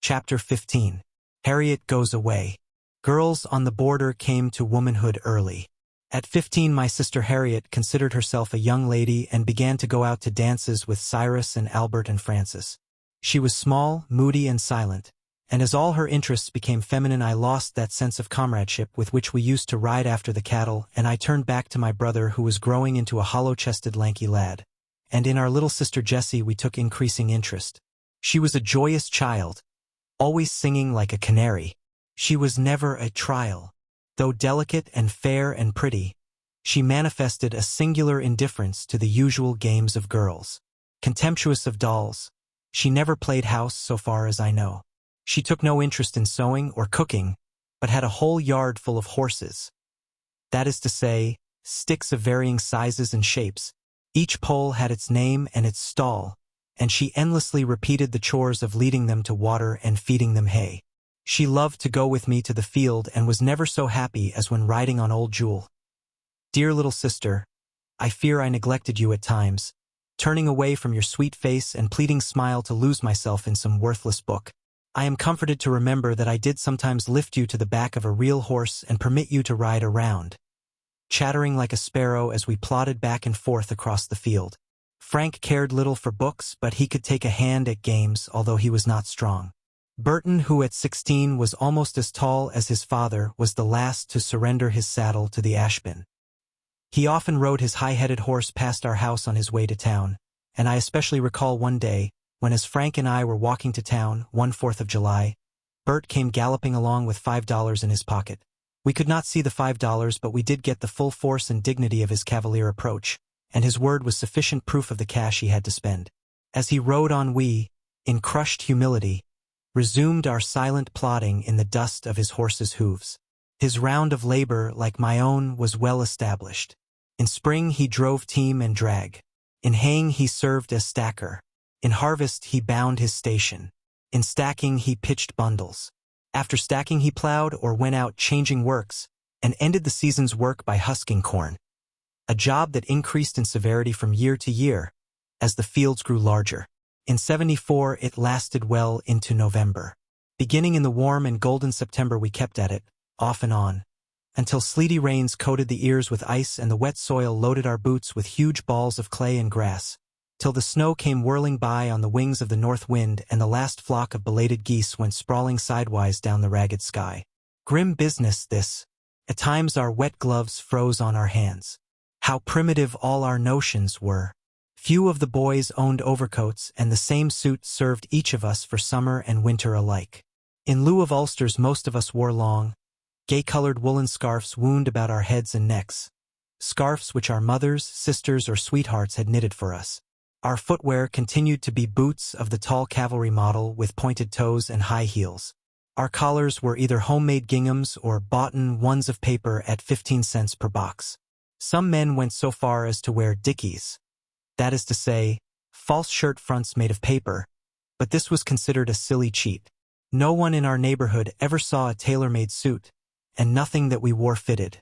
Chapter 15. Harriet Goes Away. Girls on the border came to womanhood early. At 15, my sister Harriet considered herself a young lady and began to go out to dances with Cyrus and Albert and Francis. She was small, moody, and silent, and as all her interests became feminine, I lost that sense of comradeship with which we used to ride after the cattle, and I turned back to my brother, who was growing into a hollow-chested, lanky lad. And in our little sister Jessie we took increasing interest. She was a joyous child, always singing like a canary. She was never a trial. Though delicate and fair and pretty, she manifested a singular indifference to the usual games of girls. Contemptuous of dolls, she never played house so far as I know. She took no interest in sewing or cooking, but had a whole yard full of horses. That is to say, sticks of varying sizes and shapes. Each pole had its name and its stall, and she endlessly repeated the chores of leading them to water and feeding them hay. She loved to go with me to the field and was never so happy as when riding on old Jewel. Dear little sister, I fear I neglected you at times, turning away from your sweet face and pleading smile to lose myself in some worthless book. I am comforted to remember that I did sometimes lift you to the back of a real horse and permit you to ride around, chattering like a sparrow as we plodded back and forth across the field. Frank cared little for books, but he could take a hand at games, although he was not strong. Burton, who at 16 was almost as tall as his father, was the last to surrender his saddle to the ashbin. He often rode his high-headed horse past our house on his way to town, and I especially recall one day, when as Frank and I were walking to town, one 4th of July, Bert came galloping along with $5 in his pocket. We could not see the $5, but we did get the full force and dignity of his cavalier approach, and his word was sufficient proof of the cash he had to spend. As he rode on, we, in crushed humility, resumed our silent plodding in the dust of his horse's hooves. His round of labor, like my own, was well established. In spring he drove team and drag. In haying he served as stacker. In harvest he bound his station. In stacking he pitched bundles. After stacking he plowed or went out changing works, and ended the season's work by husking corn. A job that increased in severity from year to year, as the fields grew larger. In 74 it lasted well into November. Beginning in the warm and golden September we kept at it, off and on, until sleety rains coated the ears with ice and the wet soil loaded our boots with huge balls of clay and grass, till the snow came whirling by on the wings of the north wind and the last flock of belated geese went sprawling sidewise down the ragged sky. Grim business, this. At times our wet gloves froze on our hands. How primitive all our notions were. Few of the boys owned overcoats, and the same suit served each of us for summer and winter alike. In lieu of ulsters, most of us wore long, gay-colored woolen scarfs wound about our heads and necks, scarfs which our mothers, sisters, or sweethearts had knitted for us. Our footwear continued to be boots of the tall cavalry model with pointed toes and high heels. Our collars were either homemade ginghams or boughten ones of paper at 15 cents per box. Some men went so far as to wear dickies, that is to say, false shirt fronts made of paper, but this was considered a silly cheat. No one in our neighborhood ever saw a tailor-made suit, and nothing that we wore fitted.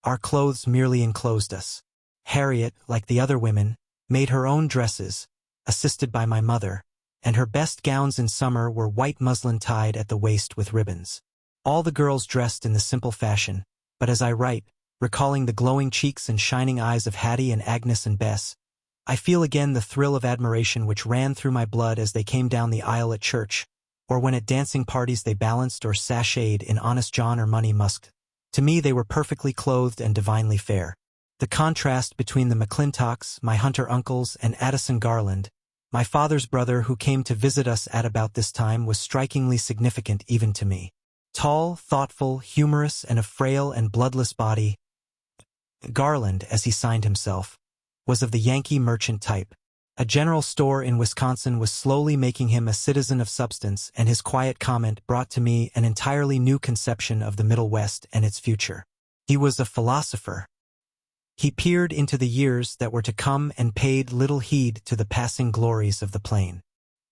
Our clothes merely enclosed us. Harriet, like the other women, made her own dresses, assisted by my mother, and her best gowns in summer were white muslin tied at the waist with ribbons. All the girls dressed in the simple fashion, but as I write, recalling the glowing cheeks and shining eyes of Hattie and Agnes and Bess, I feel again the thrill of admiration which ran through my blood as they came down the aisle at church, or when at dancing parties they balanced or sashayed in Honest John or Money Musk. To me they were perfectly clothed and divinely fair. The contrast between the McClintocks, my Hunter uncles, and Addison Garland, my father's brother who came to visit us at about this time, was strikingly significant even to me. Tall, thoughtful, humorous, and of frail and bloodless body, Garland, as he signed himself, was of the Yankee merchant type. A general store in Wisconsin was slowly making him a citizen of substance, and his quiet comment brought to me an entirely new conception of the Middle West and its future. He was a philosopher. He peered into the years that were to come and paid little heed to the passing glories of the plain.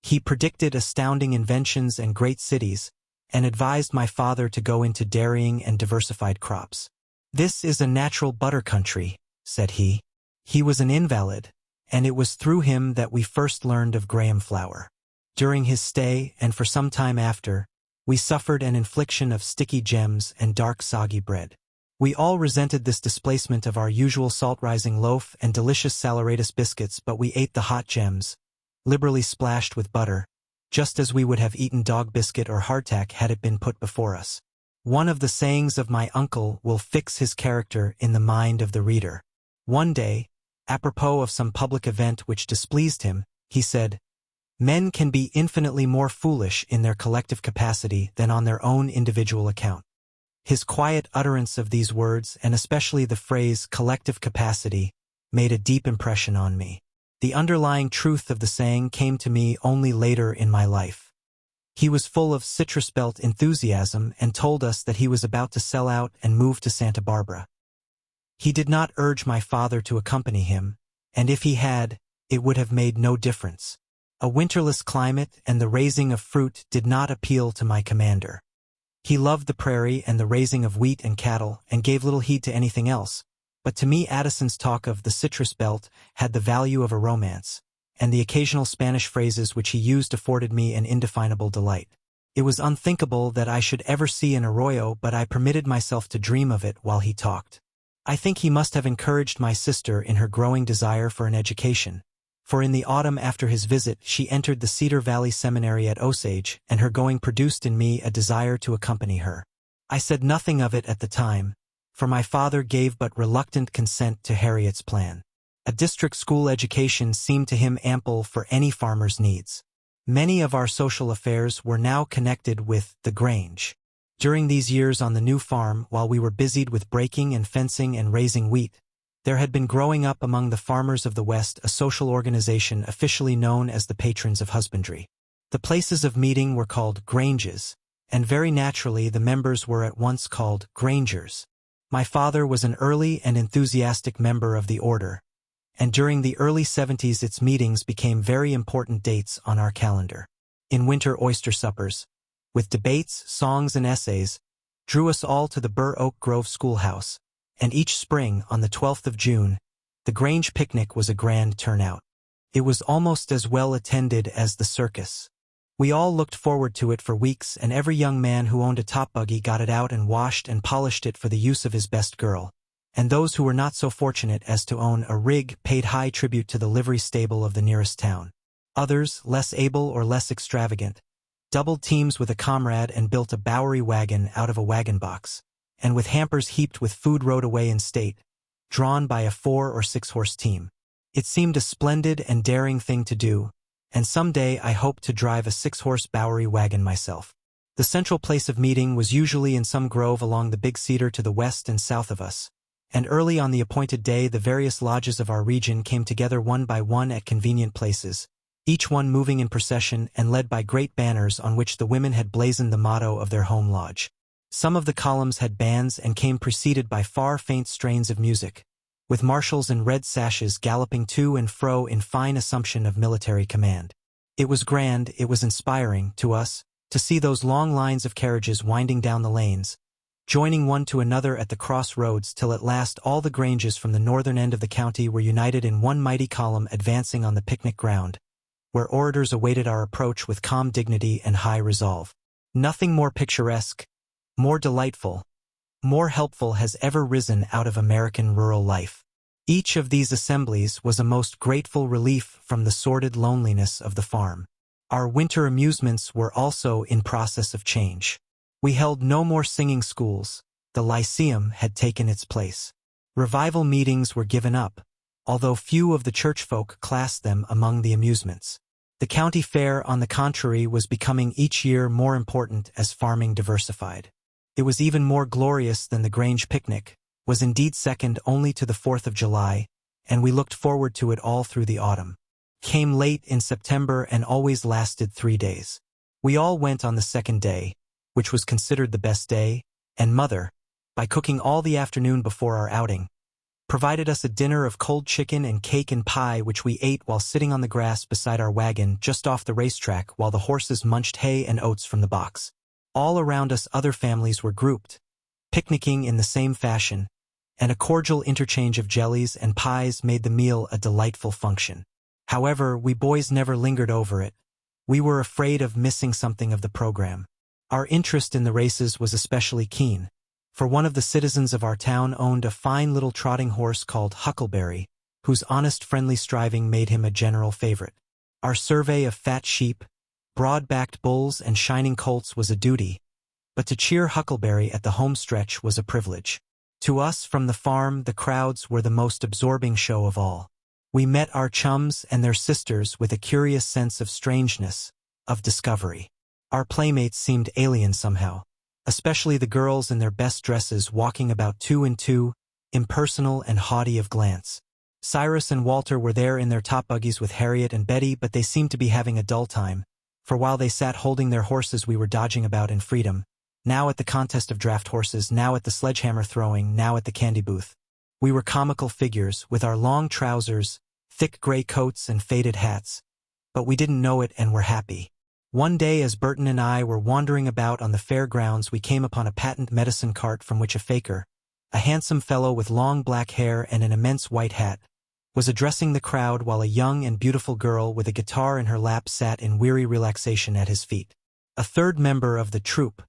He predicted astounding inventions and great cities, and advised my father to go into dairying and diversified crops. "This is a natural butter country," said he. He was an invalid, and it was through him that we first learned of Graham flour. During his stay, and for some time after, we suffered an infliction of sticky gems and dark soggy bread. We all resented this displacement of our usual salt-rising loaf and delicious saleratus biscuits, but we ate the hot gems, liberally splashed with butter, just as we would have eaten dog biscuit or hardtack had it been put before us. One of the sayings of my uncle will fix his character in the mind of the reader. One day, apropos of some public event which displeased him, he said, "Men can be infinitely more foolish in their collective capacity than on their own individual account." His quiet utterance of these words, and especially the phrase collective capacity, made a deep impression on me. The underlying truth of the saying came to me only later in my life. He was full of citrus belt enthusiasm and told us that he was about to sell out and move to Santa Barbara. He did not urge my father to accompany him, and if he had, it would have made no difference. A winterless climate and the raising of fruit did not appeal to my commander. He loved the prairie and the raising of wheat and cattle, and gave little heed to anything else, but to me Addison's talk of the citrus belt had the value of a romance, and the occasional Spanish phrases which he used afforded me an indefinable delight. It was unthinkable that I should ever see an arroyo, but I permitted myself to dream of it while he talked. I think he must have encouraged my sister in her growing desire for an education, for in the autumn after his visit she entered the Cedar Valley Seminary at Osage, and her going produced in me a desire to accompany her. I said nothing of it at the time, for my father gave but reluctant consent to Harriet's plan. A district school education seemed to him ample for any farmer's needs. Many of our social affairs were now connected with the Grange. During these years on the new farm, while we were busied with breaking and fencing and raising wheat, there had been growing up among the farmers of the West a social organization officially known as the Patrons of Husbandry. The places of meeting were called Granges, and very naturally the members were at once called Grangers. My father was an early and enthusiastic member of the order, and during the early 70s its meetings became very important dates on our calendar. In winter oyster suppers, with debates, songs, and essays, drew us all to the Burr Oak Grove schoolhouse, and each spring, on the 12th of June, the Grange picnic was a grand turnout. It was almost as well attended as the circus. We all looked forward to it for weeks, and every young man who owned a top buggy got it out and washed and polished it for the use of his best girl, and those who were not so fortunate as to own a rig paid high tribute to the livery stable of the nearest town. Others, less able or less extravagant, doubled teams with a comrade and built a Bowery wagon out of a wagon box, and with hampers heaped with food rode away in state, drawn by a 4 or 6 horse team. It seemed a splendid and daring thing to do, and someday I hoped to drive a 6-horse Bowery wagon myself. The central place of meeting was usually in some grove along the Big Cedar to the west and south of us, and early on the appointed day the various lodges of our region came together one by one at convenient places, each one moving in procession and led by great banners on which the women had blazoned the motto of their home lodge. Some of the columns had bands and came preceded by far faint strains of music, with marshals in red sashes galloping to and fro in fine assumption of military command. It was grand, it was inspiring, to us, to see those long lines of carriages winding down the lanes, joining one to another at the crossroads till at last all the granges from the northern end of the county were united in one mighty column advancing on the picnic ground, where orators awaited our approach with calm dignity and high resolve. Nothing more picturesque, more delightful, more helpful has ever risen out of American rural life. Each of these assemblies was a most grateful relief from the sordid loneliness of the farm. Our winter amusements were also in process of change. We held no more singing schools, the Lyceum had taken its place. Revival meetings were given up, although few of the churchfolk classed them among the amusements. The county fair, on the contrary, was becoming each year more important as farming diversified. It was even more glorious than the Grange picnic, was indeed second only to the 4th of July, and we looked forward to it all through the autumn. Came late in September and always lasted 3 days. We all went on the second day, which was considered the best day, and Mother, by cooking all the afternoon before our outing, provided us a dinner of cold chicken and cake and pie which we ate while sitting on the grass beside our wagon just off the racetrack while the horses munched hay and oats from the box. All around us other families were grouped, picnicking in the same fashion, and a cordial interchange of jellies and pies made the meal a delightful function. However, we boys never lingered over it. We were afraid of missing something of the program. Our interest in the races was especially keen, for one of the citizens of our town owned a fine little trotting horse called Huckleberry, whose honest friendly striving made him a general favorite. Our survey of fat sheep, broad-backed bulls and shining colts was a duty, but to cheer Huckleberry at the home stretch was a privilege. To us from the farm the crowds were the most absorbing show of all. We met our chums and their sisters with a curious sense of strangeness, of discovery. Our playmates seemed alien somehow, especially the girls in their best dresses walking about 2 and 2, impersonal and haughty of glance. Cyrus and Walter were there in their top buggies with Harriet and Betty, but they seemed to be having a dull time, for while they sat holding their horses we were dodging about in freedom, now at the contest of draft horses, now at the sledgehammer throwing, now at the candy booth. We were comical figures, with our long trousers, thick gray coats and faded hats, but we didn't know it and were happy. One day as Burton and I were wandering about on the fair grounds we came upon a patent medicine cart from which a faker, a handsome fellow with long black hair and an immense white hat, was addressing the crowd while a young and beautiful girl with a guitar in her lap sat in weary relaxation at his feet. A third member of the troupe,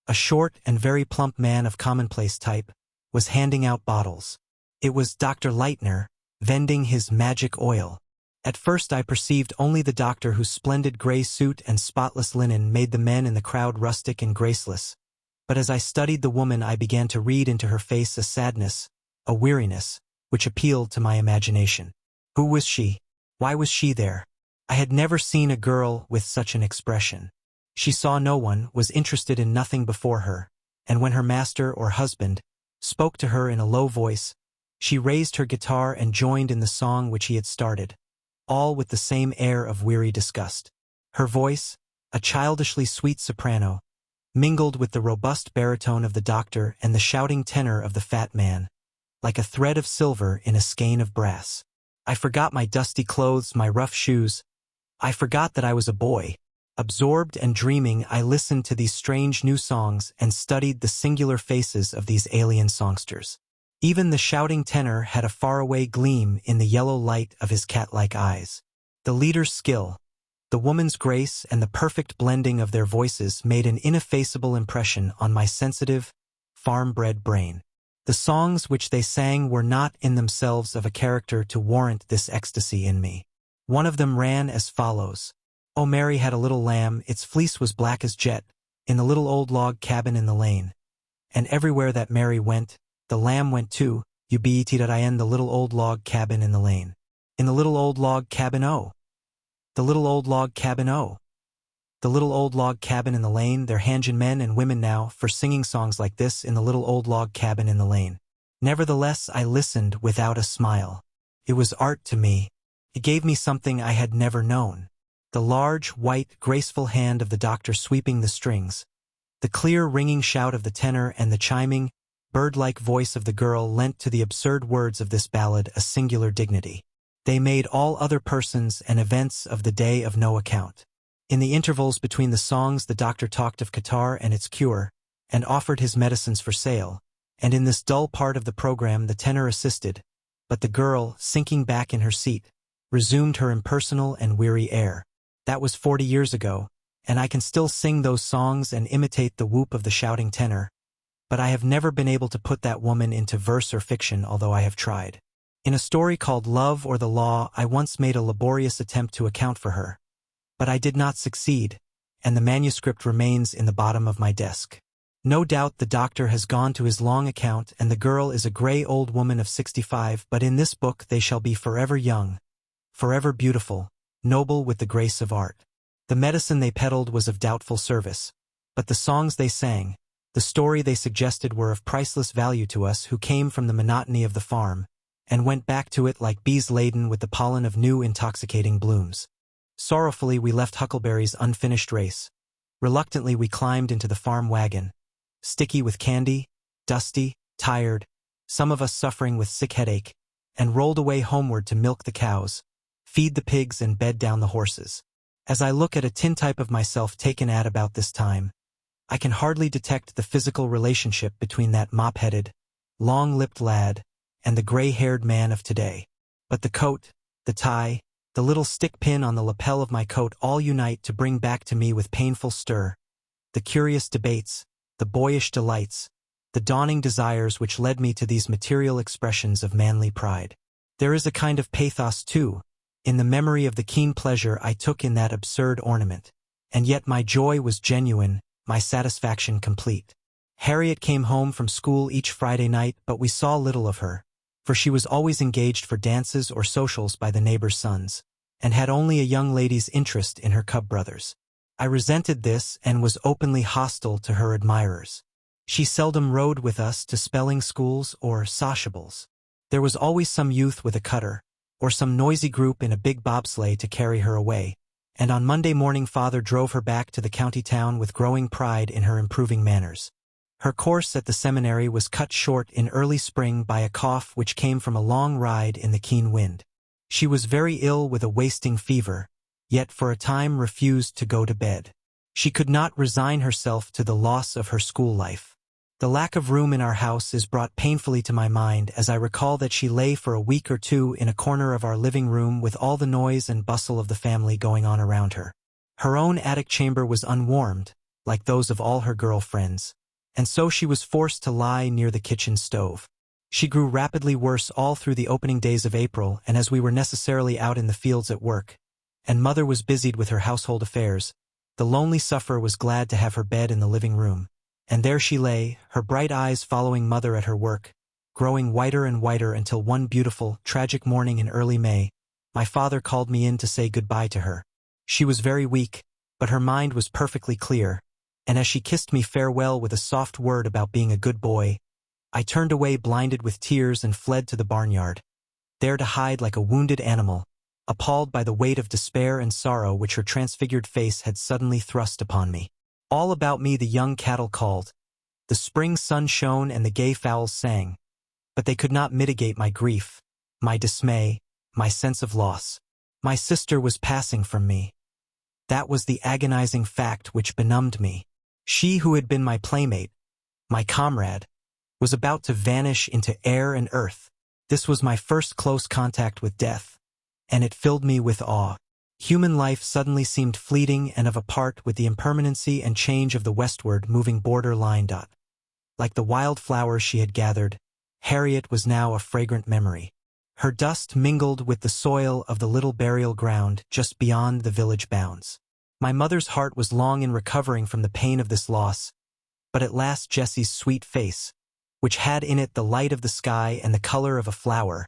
a short and very plump man of commonplace type, was handing out bottles. It was Dr. Lightner, vending his magic oil. At first I perceived only the doctor whose splendid gray suit and spotless linen made the men in the crowd rustic and graceless, but as I studied the woman I began to read into her face a sadness, a weariness, which appealed to my imagination. Who was she? Why was she there? I had never seen a girl with such an expression. She saw no one, was interested in nothing before her, and when her master or husband spoke to her in a low voice, she raised her guitar and joined in the song which he had started, all with the same air of weary disgust. Her voice, a childishly sweet soprano, mingled with the robust baritone of the doctor and the shouting tenor of the fat man, like a thread of silver in a skein of brass. I forgot my dusty clothes, my rough shoes. I forgot that I was a boy. Absorbed and dreaming, I listened to these strange new songs and studied the singular faces of these alien songsters. Even the shouting tenor had a faraway gleam in the yellow light of his cat-like eyes. The leader's skill, the woman's grace, and the perfect blending of their voices made an ineffaceable impression on my sensitive, farm-bred brain. The songs which they sang were not in themselves of a character to warrant this ecstasy in me. One of them ran as follows. Oh, Mary had a little lamb, its fleece was black as jet, in the little old log cabin in the lane. And everywhere that Mary went, the lamb went too, the little old log cabin in the lane. In the little old log cabin, oh. The little old log cabin, oh. The little old log cabin in the lane, they're hanging men and women now for singing songs like this in the little old log cabin in the lane. Nevertheless, I listened without a smile. It was art to me. It gave me something I had never known. The large, white, graceful hand of the doctor sweeping the strings, the clear, ringing shout of the tenor and the chiming, bird-like voice of the girl lent to the absurd words of this ballad a singular dignity. They made all other persons and events of the day of no account. In the intervals between the songs the doctor talked of catarrh and its cure, and offered his medicines for sale, and in this dull part of the program the tenor assisted, but the girl, sinking back in her seat, resumed her impersonal and weary air. That was 40 years ago, and I can still sing those songs and imitate the whoop of the shouting tenor, but I have never been able to put that woman into verse or fiction, although I have tried. In a story called Love or the Law, I once made a laborious attempt to account for her, but I did not succeed, and the manuscript remains in the bottom of my desk. No doubt the doctor has gone to his long account and the girl is a gray old woman of 65, but in this book they shall be forever young, forever beautiful, noble with the grace of art. The medicine they peddled was of doubtful service, but the songs they sang, the story they suggested were of priceless value to us who came from the monotony of the farm, and went back to it like bees laden with the pollen of new intoxicating blooms. Sorrowfully we left Huckleberry's unfinished race. Reluctantly we climbed into the farm wagon, sticky with candy, dusty, tired, some of us suffering with sick headache, and rolled away homeward to milk the cows, feed the pigs and bed down the horses. As I look at a tintype of myself taken at about this time, I can hardly detect the physical relationship between that mop-headed, long-lipped lad and the gray-haired man of today. But the coat, the tie, the little stick pin on the lapel of my coat all unite to bring back to me with painful stir the curious debates, the boyish delights, the dawning desires which led me to these material expressions of manly pride. There is a kind of pathos, too, in the memory of the keen pleasure I took in that absurd ornament, and yet my joy was genuine, my satisfaction complete. Harriet came home from school each Friday night, but we saw little of her, for she was always engaged for dances or socials by the neighbors' sons, and had only a young lady's interest in her cub brothers. I resented this and was openly hostile to her admirers. She seldom rode with us to spelling schools or sociables. There was always some youth with a cutter, or some noisy group in a big bobsleigh to carry her away, and on Monday morning father drove her back to the county town with growing pride in her improving manners. Her course at the seminary was cut short in early spring by a cough which came from a long ride in the keen wind. She was very ill with a wasting fever, yet for a time refused to go to bed. She could not resign herself to the loss of her school life. The lack of room in our house is brought painfully to my mind as I recall that she lay for a week or two in a corner of our living room with all the noise and bustle of the family going on around her. Her own attic chamber was unwarmed, like those of all her girl friends, and so she was forced to lie near the kitchen stove. She grew rapidly worse all through the opening days of April, and as we were necessarily out in the fields at work, and mother was busied with her household affairs, the lonely sufferer was glad to have her bed in the living room. And there she lay, her bright eyes following mother at her work, growing whiter and whiter until one beautiful, tragic morning in early May, my father called me in to say goodbye to her. She was very weak, but her mind was perfectly clear, and as she kissed me farewell with a soft word about being a good boy, I turned away blinded with tears and fled to the barnyard, there to hide like a wounded animal, appalled by the weight of despair and sorrow which her transfigured face had suddenly thrust upon me. All about me the young cattle called, the spring sun shone and the gay fowls sang, but they could not mitigate my grief, my dismay, my sense of loss. My sister was passing from me. That was the agonizing fact which benumbed me. She who had been my playmate, my comrade, was about to vanish into air and earth. This was my first close contact with death, and it filled me with awe. Human life suddenly seemed fleeting and of a part with the impermanency and change of the westward moving border line. Like the wild flowers she had gathered, Harriet was now a fragrant memory. Her dust mingled with the soil of the little burial ground just beyond the village bounds. My mother's heart was long in recovering from the pain of this loss, but at last Jessie's sweet face, which had in it the light of the sky and the color of a flower,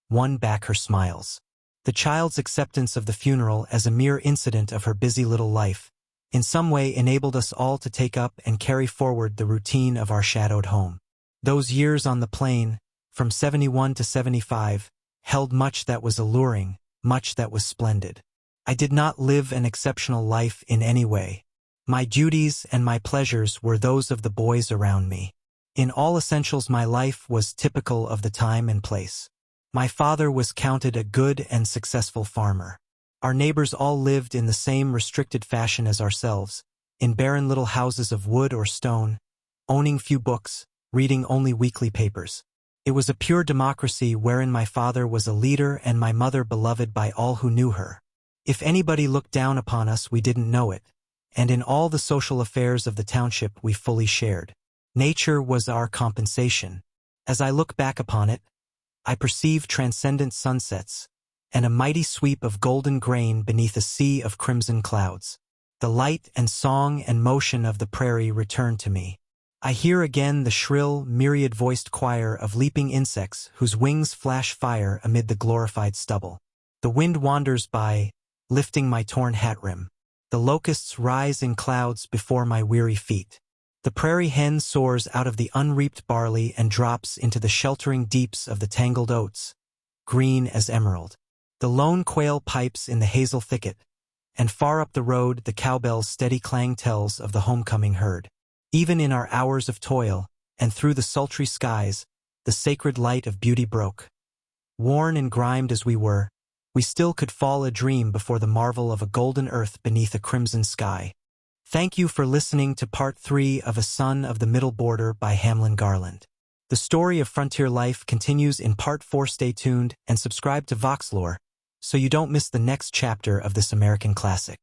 won back her smiles. The child's acceptance of the funeral as a mere incident of her busy little life, in some way enabled us all to take up and carry forward the routine of our shadowed home. Those years on the plain, from 71 to 75, held much that was alluring, much that was splendid. I did not live an exceptional life in any way. My duties and my pleasures were those of the boys around me. In all essentials my life was typical of the time and place. My father was counted a good and successful farmer. Our neighbors all lived in the same restricted fashion as ourselves, in barren little houses of wood or stone, owning few books, reading only weekly papers. It was a pure democracy wherein my father was a leader and my mother beloved by all who knew her. If anybody looked down upon us, we didn't know it, and in all the social affairs of the township we fully shared. Nature was our compensation. As I look back upon it, I perceive transcendent sunsets, and a mighty sweep of golden grain beneath a sea of crimson clouds. The light and song and motion of the prairie return to me. I hear again the shrill, myriad-voiced choir of leaping insects whose wings flash fire amid the glorified stubble. The wind wanders by, lifting my torn hat rim. The locusts rise in clouds before my weary feet. The prairie hen soars out of the unreaped barley and drops into the sheltering deeps of the tangled oats, green as emerald. The lone quail pipes in the hazel thicket, and far up the road the cowbell's steady clang tells of the homecoming herd. Even in our hours of toil, and through the sultry skies, the sacred light of beauty broke. Worn and grimed as we were, we still could fall a dream before the marvel of a golden earth beneath a crimson sky. Thank you for listening to Part 3 of A Son of the Middle Border by Hamlin Garland. The story of frontier life continues in Part 4. Stay tuned and subscribe to Voxlore so you don't miss the next chapter of this American classic.